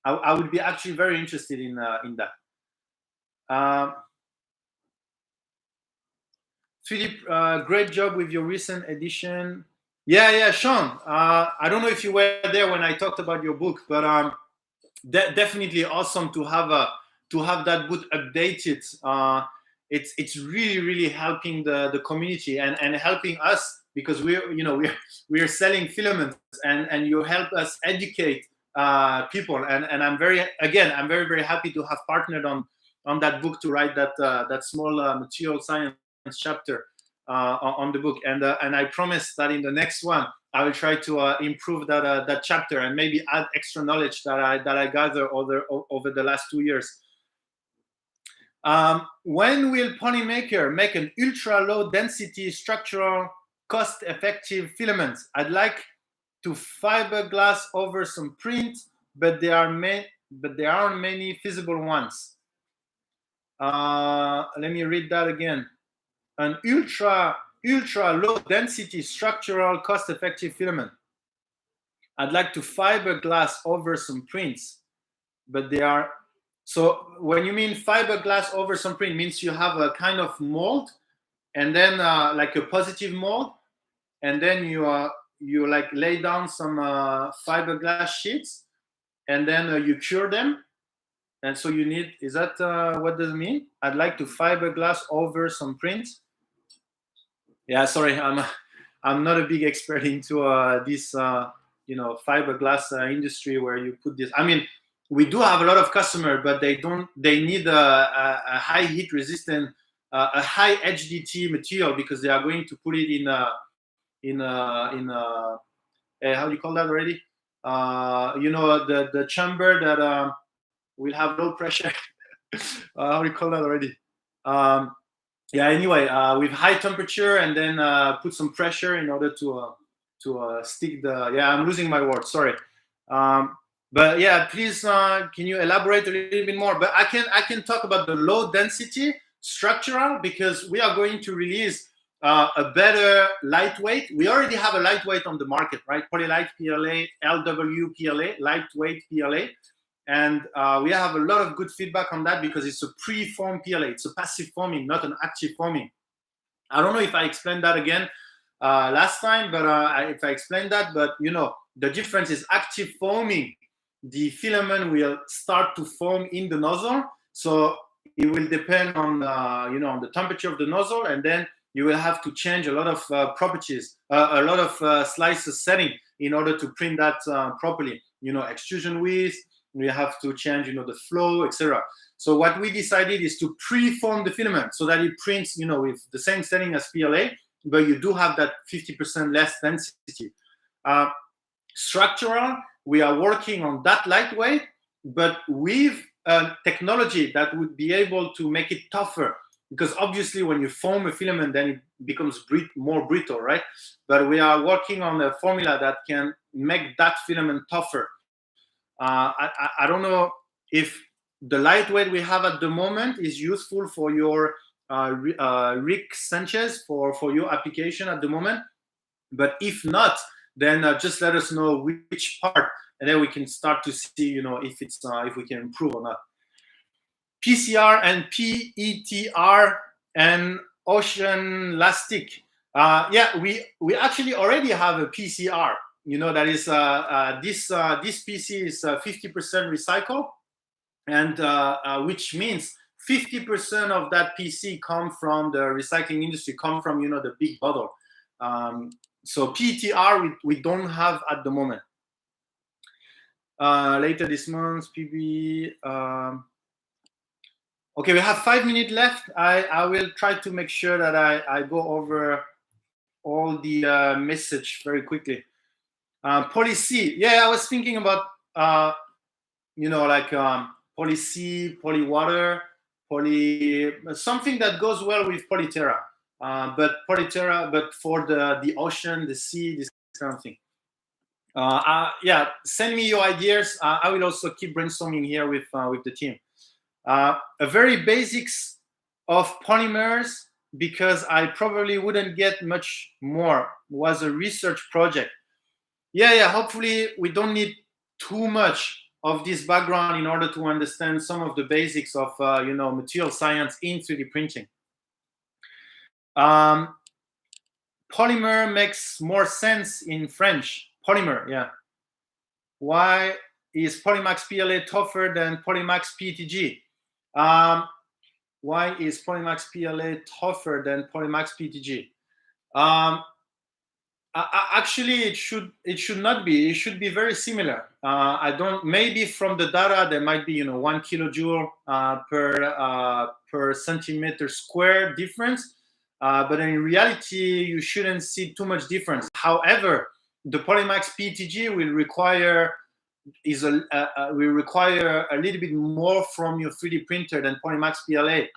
I would be actually very interested in that. Philip, great job with your recent edition. Yeah, Sean. I don't know if you were there when I talked about your book, but definitely awesome to have that book updated. It's really helping the community and helping us, because we're selling filaments, and you help us educate people, and I'm very happy to have partnered on that book to write that small material science chapter on the book, and I promise that in the next one I will try to improve that chapter and maybe add extra knowledge that I gather over the last 2 years. When will Polymaker make an ultra low density structural cost-effective filament? I'd like to fiberglass over some print, but there aren't many feasible ones. Let me read that again. An ultra low density structural cost-effective filament. I'd like to fiberglass over some prints, but they are. So when you mean fiberglass over some print, means you have a kind of mold, and then like a positive mold, and then you like lay down some fiberglass sheets, and then you cure them. And so you need, is that what does it mean? I'd like to fiberglass over some prints. Yeah, sorry, I'm not a big expert into this fiberglass industry where you put this. I mean, we do have a lot of customers, but they need a high heat resistant, a high HDT material, because they are going to put it in how do you call that already? The chamber that will have low pressure. How do you call that already? Yeah. Anyway, with high temperature, and then put some pressure in order to stick the. Yeah, I'm losing my words. Sorry. But yeah, please, can you elaborate a little bit more? But I can talk about the low density structural, because we are going to release a better lightweight. We already have a lightweight on the market, right? Polylite PLA, LW PLA, lightweight PLA. And we have a lot of good feedback on that, because it's a pre-form PLA. It's a passive forming, not an active forming. I don't know if I explained that again last time, but if I explained that, but the difference is active forming. The filament will start to form in the nozzle, so it will depend on on the temperature of the nozzle, and then you will have to change a lot of properties, a lot of slices setting in order to print that properly. Extrusion width. We have to change, the flow, etc. So what we decided is to pre-form the filament so that it prints, with the same setting as PLA, but you do have that 50% less density. Structural, we are working on that lightweight, but with technology that would be able to make it tougher. Because obviously, when you form a filament, then it becomes more brittle, right? But we are working on a formula that can make that filament tougher. I don't know if the lightweight we have at the moment is useful for your Rick Sanchez for your application at the moment, but if not, then just let us know which part, and then we can start to see if we can improve or not. PCR and PETR and ocean elastic. Yeah, we actually already have a PCR. You know, that is this PC is 50% recycled, and which means 50% of that PC come from the recycling industry, come from, you know, the big bottle. So PETR we don't have at the moment. Later this month, PB. Okay, we have 5 minutes left. I will try to make sure that I go over all the message very quickly. Policy, yeah, I was thinking about you know, like Poly-C, Poly-Water, something that goes well with Polyterra. But for the ocean, the sea, this kind of thing. Yeah, send me your ideas. I will also keep brainstorming here with the team. A very basics of polymers, because I probably wouldn't get much more, was a research project. Yeah, hopefully we don't need too much of this background in order to understand some of the basics of you know, material science in 3D printing. Polymer makes more sense in French. Polymer, yeah. Why is Polymax Pla tougher than Polymax Ptg? Why is Polymax Pla tougher than Polymax Ptg? Actually, it should not be. It should be very similar. I don't. Maybe from the data there might be, you know, 1 kilojoule per centimeter square difference, but in reality you shouldn't see too much difference. However, the Polymax Ptg will require a little bit more from your 3D printer than Polymax Pla.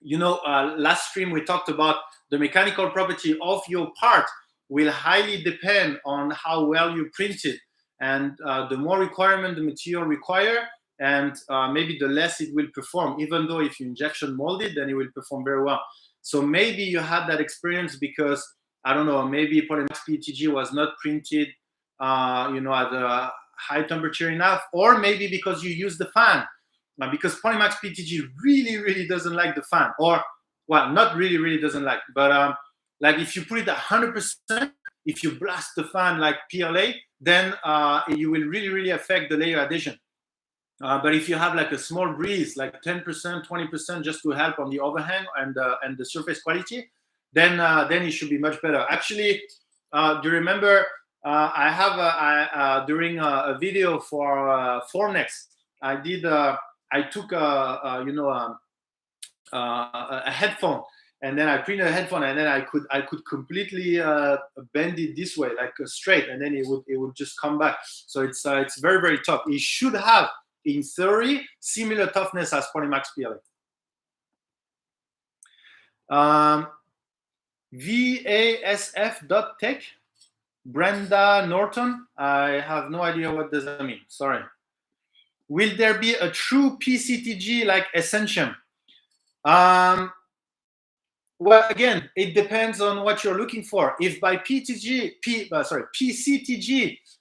You know, last stream we talked about the mechanical property of your part will highly depend on how well you print it, and the more requirement the material require, and maybe the less it will perform. Even though if you injection mold it, then it will perform very well. So maybe you had that experience because, I don't know, maybe Polymax Ptg was not printed, you know, at a high temperature enough, or maybe because you use the fan, because Polymax Ptg really doesn't like the fan, or, well, not really doesn't like, but like if you put it 100%, if you blast the fan like PLA, then you will really affect the layer adhesion. But if you have like a small breeze, like 10%, 20%, just to help on the overhang and the surface quality, then it should be much better. Actually, do you remember? I have during a video for Fornex, I took you know, a headphone, and then I printed a headphone, and then I could completely bend it this way, like straight, and then it would just come back. So it's very tough. It should have, in theory, similar toughness as Polymax Pla. VASF.tech, Brenda Norton. I have no idea what does that mean. Sorry. Will there be a true PCTG like Ascension? Well, again, it depends on what you're looking for. If by PCTG,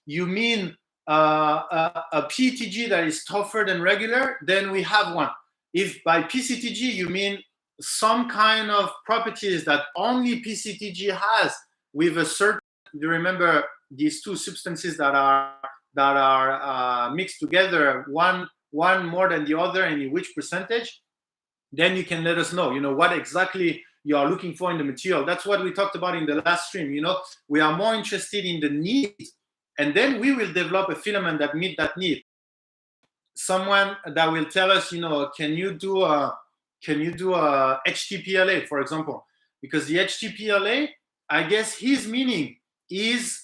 you mean a PTG that is tougher than regular, then we have one. If by PCTG you mean some kind of properties that only PCTG has, with a certain, you remember these two substances that are mixed together, one more than the other, and in which percentage, then you can let us know, you know, what exactly you are looking for in the material. That's what we talked about in the last stream. You know, we are more interested in the need, and then we will develop a filament that meet that need. Someone that will tell us, you know, can you do a HTPLA, for example? Because the HTPLA, I guess his meaning is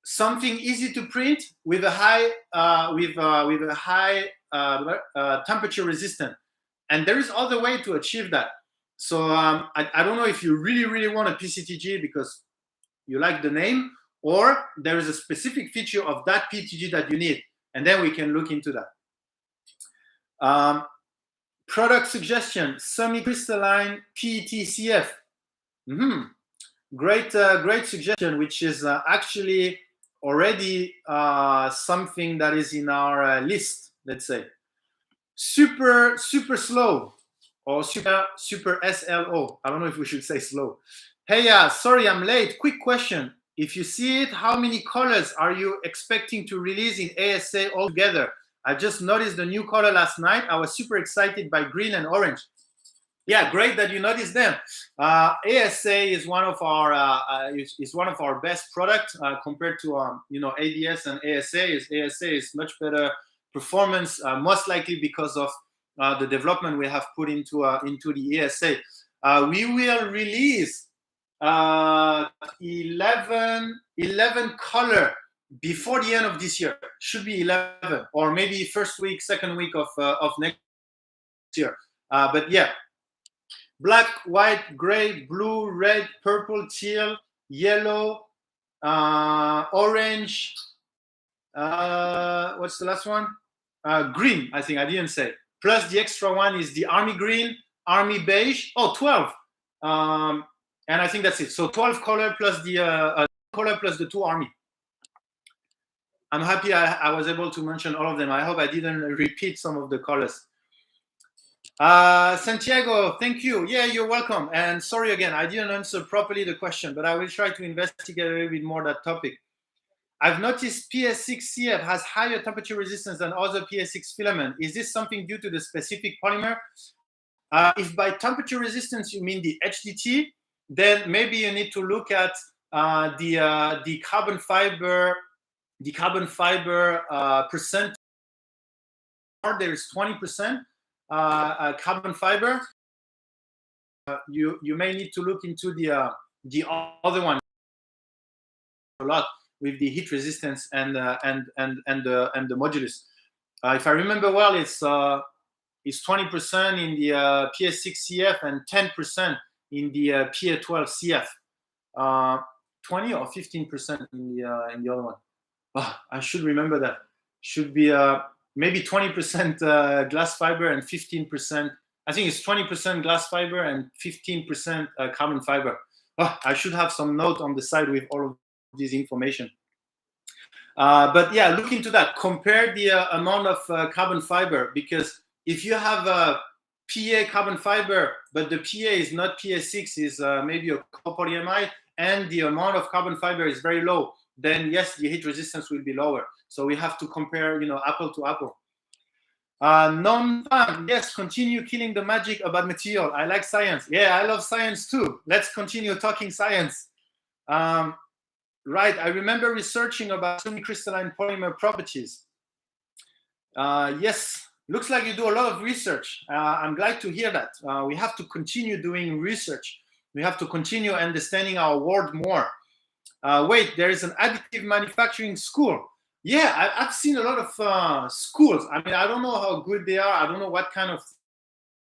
something easy to print with a high temperature resistant. And there is other way to achieve that. So I don't know if you really want a PCTG because you like the name, or there is a specific feature of that PTG that you need, and then we can look into that. Product suggestion: semi-crystalline PETCF. Great suggestion, which is actually already something that is in our list. Let's say super slow, or super SLO. I don't know if we should say slow. Hey, sorry I'm late. Quick question. If you see it, how many colors are you expecting to release in ASA altogether? I just noticed the new color last night. I was super excited by green and orange. Yeah, great that you noticed them. ASA is one of our best products compared to ADS and ASA. ASA is much better performance, most likely because of the development we have put into the ASA. We will release 11 color before the end of this year. Should be 11 or maybe first week, second week of next year. But yeah. Black, white, gray, blue, red, purple, teal, yellow, orange. What's the last one? Green, I think I didn't say. Plus the extra one is the army green, army beige. Oh, 12. And I think that's it. So 12 color plus the color plus the 2 army. I'm happy I was able to mention all of them. I hope I didn't repeat some of the colors. Santiago, thank you. Yeah, you're welcome. And sorry again, I didn't answer properly the question, but I will try to investigate a little bit more that topic. I've noticed PS6CF has higher temperature resistance than other PS6 filament. Is this something due to the specific polymer? If by temperature resistance you mean the HDT, then maybe you need to look at the carbon fiber percent. There is 20%. Carbon fiber. You may need to look into the other one a lot with the heat resistance and the modulus. If I remember well, it's 20% in the PS6CF and 10% in the PA12CF. 20 or 15% in the other one. Oh, I should remember that. Should be maybe 20% glass fiber and 15%. I think it's 20% glass fiber and 15% carbon fiber. Oh, I should have some note on the side with all of this information. But yeah, look into that. Compare the amount of carbon fiber, because if you have a PA carbon fiber, but the PA is not PA6, is maybe a copolyamide, and the amount of carbon fiber is very low, then yes, the heat resistance will be lower. So we have to compare, apple to apple. Non-fan, yes, continue killing the magic about material. I like science. Yeah, I love science too. Let's continue talking science. Right, I remember researching about semi-crystalline polymer properties. Yes, looks like you do a lot of research. I'm glad to hear that. We have to continue doing research. We have to continue understanding our world more. Wait, there is an additive manufacturing school. Yeah, I've seen a lot of schools. I mean, I don't know how good they are. I don't know what kind of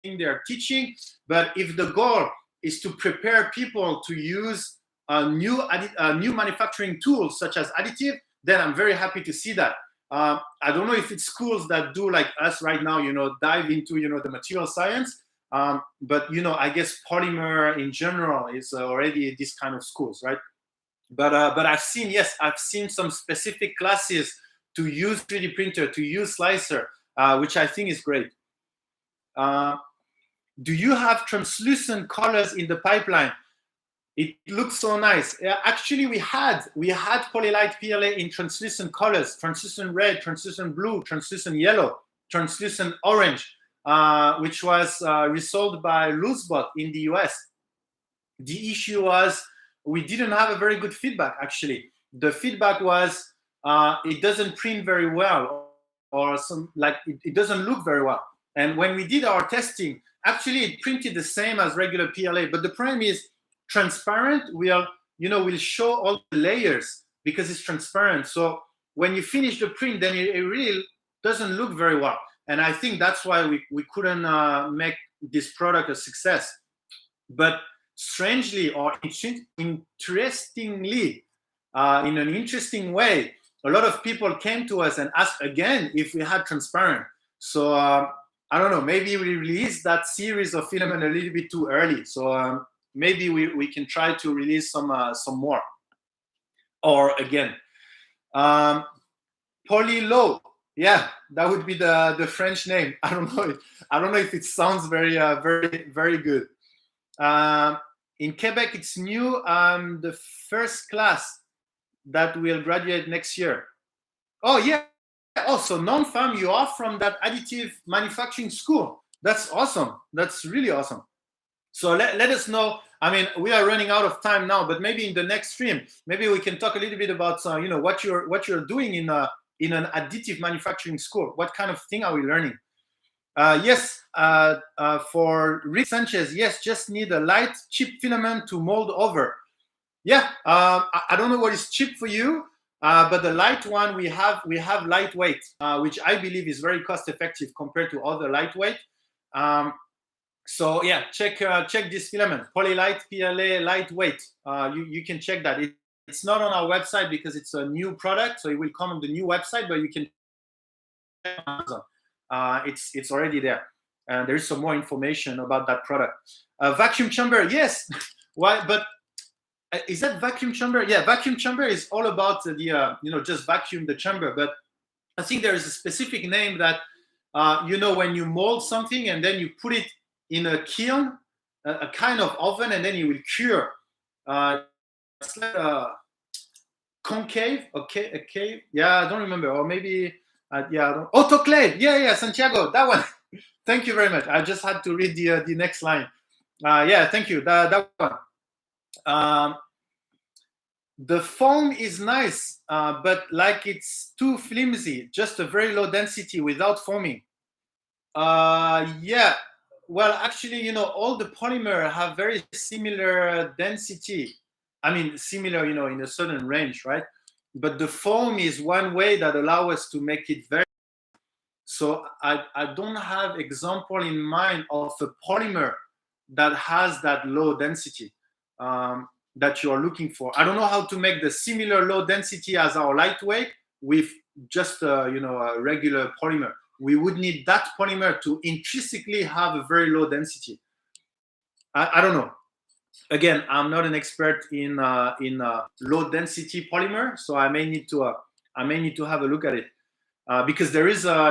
thing they're teaching. But if the goal is to prepare people to use new manufacturing tools such as additive, then I'm very happy to see that. I don't know if it's schools that do like us right now, dive into, the material science. But, I guess polymer in general is already this kind of schools, right? But I've seen some specific classes to use 3D printer, to use slicer, which I think is great. Do you have translucent colors in the pipeline? It looks so nice. Actually, we had Polylite PLA in translucent colors: translucent red, translucent blue, translucent yellow, translucent orange, which was resold by Loosebot in the US. The issue was we didn't have a very good feedback, actually. The feedback was it doesn't print very well, or it doesn't look very well. And when we did our testing, actually it printed the same as regular PLA, but the problem is transparent will show all the layers because it's transparent. So when you finish the print, then it really doesn't look very well. And I think that's why we couldn't make this product a success. But strangely or interestingly, in an interesting way, a lot of people came to us and asked again if we had transparent. So I don't know, maybe we released that series of filament a little bit too early. So maybe we can try to release some more. Or again, Polylo. Yeah, that would be the French name. I don't know if it sounds very very good. in Quebec, it's new. The first class that will graduate next year. Oh, yeah. Also, non-farm, you are from that additive manufacturing school. That's awesome. That's really awesome. So let us know. I mean, we are running out of time now, but maybe in the next stream, maybe we can talk a little bit about what you're doing in an additive manufacturing school. What kind of thing are we learning? Yes, for Rick Sanchez, yes, just need a light, cheap filament to mold over. Yeah, I don't know what is cheap for you, but the light one we have lightweight, which I believe is very cost effective compared to other lightweight. So yeah, check this filament, Polylite PLA lightweight. You can check that. It's not on our website because it's a new product, so it will come on the new website, but you can check on Amazon. It's already there. And there is some more information about that product. Vacuum chamber, yes. Why? But is that vacuum chamber? Yeah, vacuum chamber is all about the just vacuum the chamber. But I think there is a specific name that when you mold something and then you put it in a kiln, a kind of oven, and then you will cure. It's like a concave, a cave. Yeah, I don't remember, or maybe autoclave. Yeah, Santiago, that one. Thank you very much. I just had to read the next line. Yeah, thank you. That one. The foam is nice, but like it's too flimsy. Just a very low density without foaming. Yeah. Well, actually, all the polymer have very similar density. I mean, similar, in a certain range, right? But the foam is one way that allows us to make it very. So I don't have example in mind of a polymer that has that low density that you are looking for. I don't know how to make the similar low density as our lightweight with just a regular polymer. We would need that polymer to intrinsically have a very low density. I don't know. Again, I'm not an expert in low density polymer, so I may need to have a look at it because there is a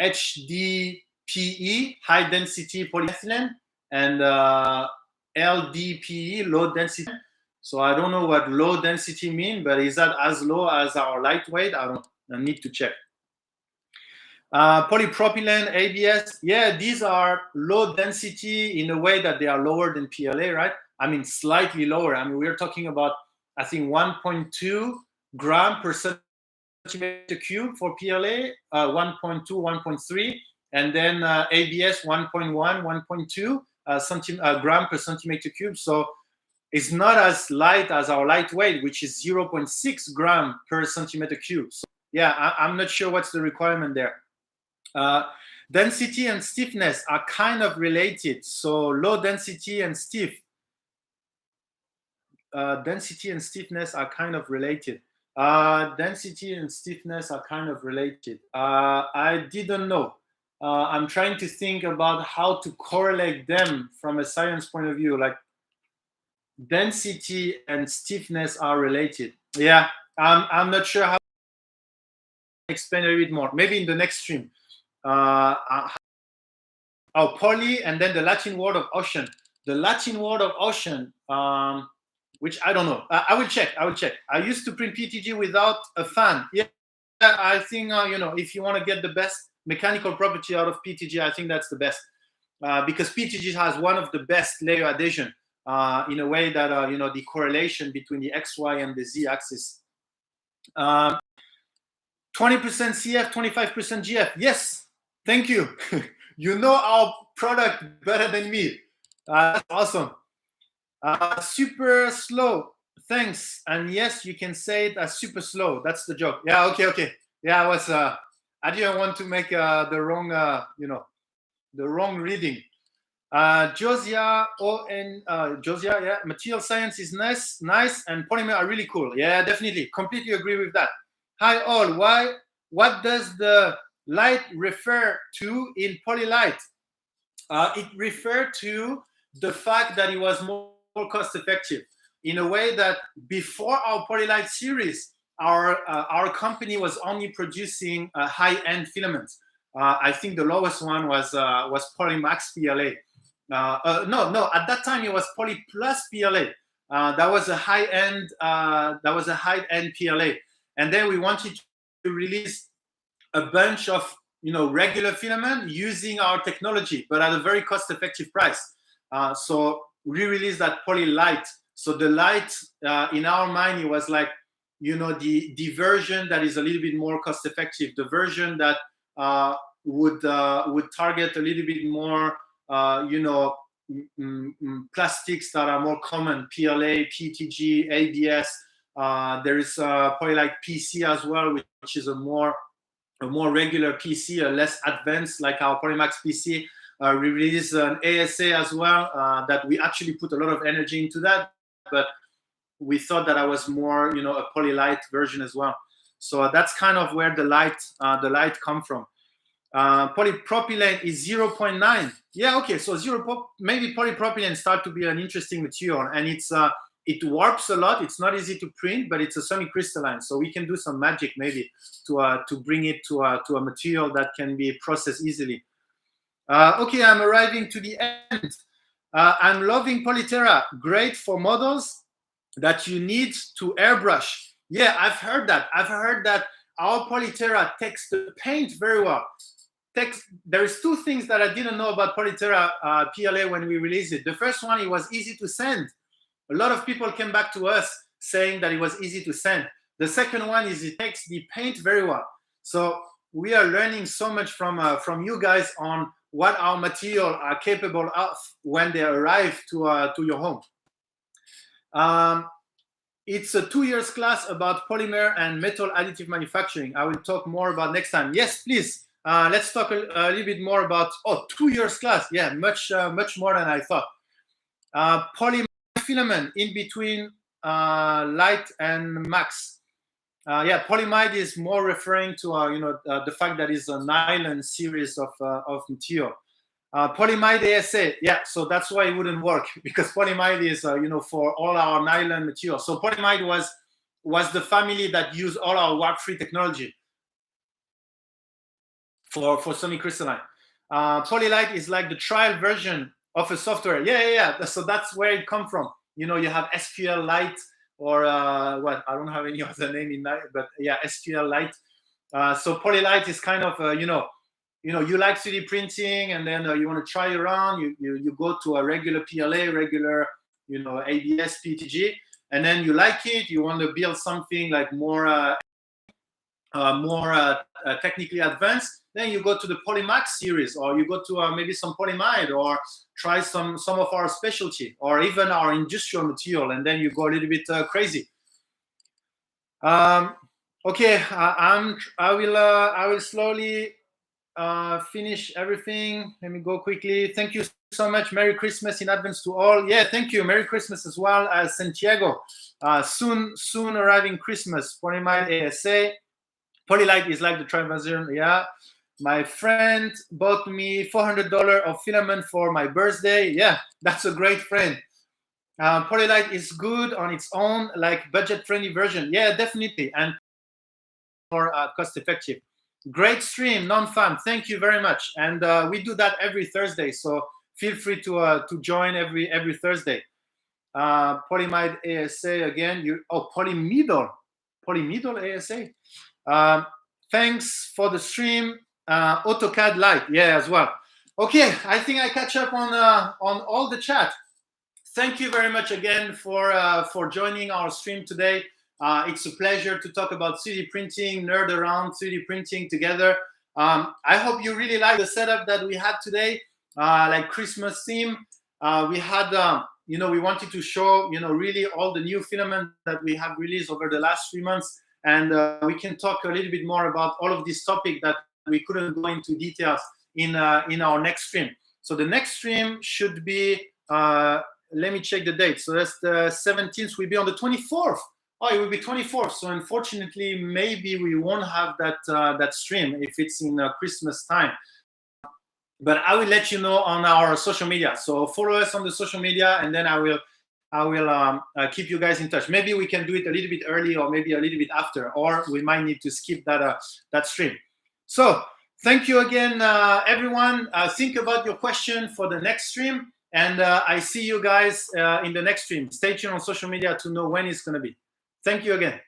HDPE, high density polyethylene, and LDPE, low density. So I don't know what low density mean, but is that as low as our lightweight? I need to check. Polypropylene, ABS, yeah, these are low density in a way that they are lower than PLA, right? I mean, slightly lower. I mean, we're talking about, I think, 1.2 gram per centimeter cube for PLA, 1.2, 1.3, and then ABS 1.1, 1.2 gram per centimeter cube. So it's not as light as our lightweight, which is 0.6 gram per centimeter cube. So yeah, I'm not sure what's the requirement there. Density and stiffness are kind of related. So low density and stiff. Density and stiffness are kind of related. Density and stiffness are kind of related. I didn't know. I'm trying to think about how to correlate them from a science point of view. Like density and stiffness are related. Yeah, I'm not sure how to explain a little bit more. Maybe in the next stream. Poly, and then the Latin word of ocean. The Latin word of ocean, which I don't know. I will check. I used to print Petg without a fan. Yeah, I think if you want to get the best mechanical property out of Petg, I think that's the best because Petg has one of the best layer adhesion in a way that the correlation between the X, Y, and the Z axis. 20% CF, 25% GF. Yes, thank you. You know our product better than me. That's awesome. Super slow. Thanks. And yes, you can say it as super slow. That's the joke. Yeah. Okay. Yeah, I didn't want to make the wrong, the wrong reading. Josia, Josia, yeah. Material science is nice, and polymer are really cool. Yeah, definitely. Completely agree with that. Hi all. What does the light refer to in Polylite? It referred to the fact that it was more cost effective in a way that before our Polylite series, our company was only producing high-end filaments. I think the lowest one was Polymax Pla. At that time it was Poly plus PLA. That was a high-end PLA, and then we wanted to release a bunch of regular filament using our technology, but at a very cost-effective price. So we released that Poly Light. So the light, in our mind, it was like the version that is a little bit more cost-effective, the version that would target a little bit more plastics that are more common, PLA, Petg, ABS. There is Polylight PC as well, which is a more regular PC, a less advanced, like our Polymax PC. We released an ASA as well, that we actually put a lot of energy into that, but we thought that I was more, a Polylight version as well. So that's kind of where the light come from. Polypropylene is 0.9. Yeah, okay. So maybe polypropylene start to be an interesting material, and it warps a lot. It's not easy to print, but it's a semi-crystalline, so we can do some magic maybe to bring it to a material that can be processed easily. Okay, I'm arriving to the end. I'm loving Polytera. Great for models that you need to airbrush. Yeah, I've heard that. I've heard that our Polytera takes the paint very well. There is two things that I didn't know about Polytera PLA when we released it. The first one, it was easy to send. A lot of people came back to us saying that it was easy to send. The second one is it takes the paint very well. So we are learning so much from you guys on what our material are capable of when they arrive to your home. It's a 2 years class about polymer and metal additive manufacturing. I will talk more about next time. Yes, please. Let's talk a little bit more about 2 years class. Yeah, much more than I thought. Polymer filament in between light and max. Yeah, Polymide is more referring to the fact that it's a nylon series of material. Polymide ASA, yeah, so that's why it wouldn't work, because Polymide is for all our nylon material. So Polymide was the family that used all our warp-free technology for semi-crystalline. Polylight is like the trial version of a software. Yeah. So that's where it comes from. You have SQL Lite, or what? I don't have any other name in that, but yeah, SQL Lite. So Polylight is kind of you like 3D printing, and then you want to try around. You go to a regular PLA, regular ABS, Petg, and then you like it. You want to build something like more technically advanced. Then you go to the Polymax series, or you go to maybe some Polymide, or try some of our specialty, or even our industrial material, and then you go a little bit crazy. Okay, I will slowly finish everything. Let me go quickly. Thank you so much. Merry Christmas in advance to all. Yeah, thank you. Merry Christmas as well as Santiago. Soon arriving Christmas. Polymide ASA. Polylight is like the triversion. Yeah. My friend bought me $400 of filament for my birthday. Yeah, that's a great friend. Polylight is good on its own, like budget-friendly version. Yeah, definitely, and more cost-effective. Great stream, non-fam. Thank you very much. And we do that every Thursday, so feel free to join every Thursday. Polymide ASA again. Polymidol ASA. Thanks for the stream. AutoCAD Lite, yeah, as well. Okay, I think I catch up on all the chat. Thank you very much again for joining our stream today. It's a pleasure to talk about 3D printing, nerd around 3D printing together. I hope you really like the setup that we had today, like Christmas theme. We had, we wanted to show, really all the new filament that we have released over the last 3 months, and we can talk a little bit more about all of this topic that we couldn't go into details in our next stream. So the next stream should be, let me check the date. So that's the 17th. Will be on the 24th. Oh, it will be 24th. So unfortunately, maybe we won't have that stream if it's in Christmas time. But I will let you know on our social media. So follow us on the social media, and then I will keep you guys in touch. Maybe we can do it a little bit early, or maybe a little bit after, or we might need to skip that stream. So thank you again, everyone. Think about your question for the next stream. And I see you guys in the next stream. Stay tuned on social media to know when it's going to be. Thank you again.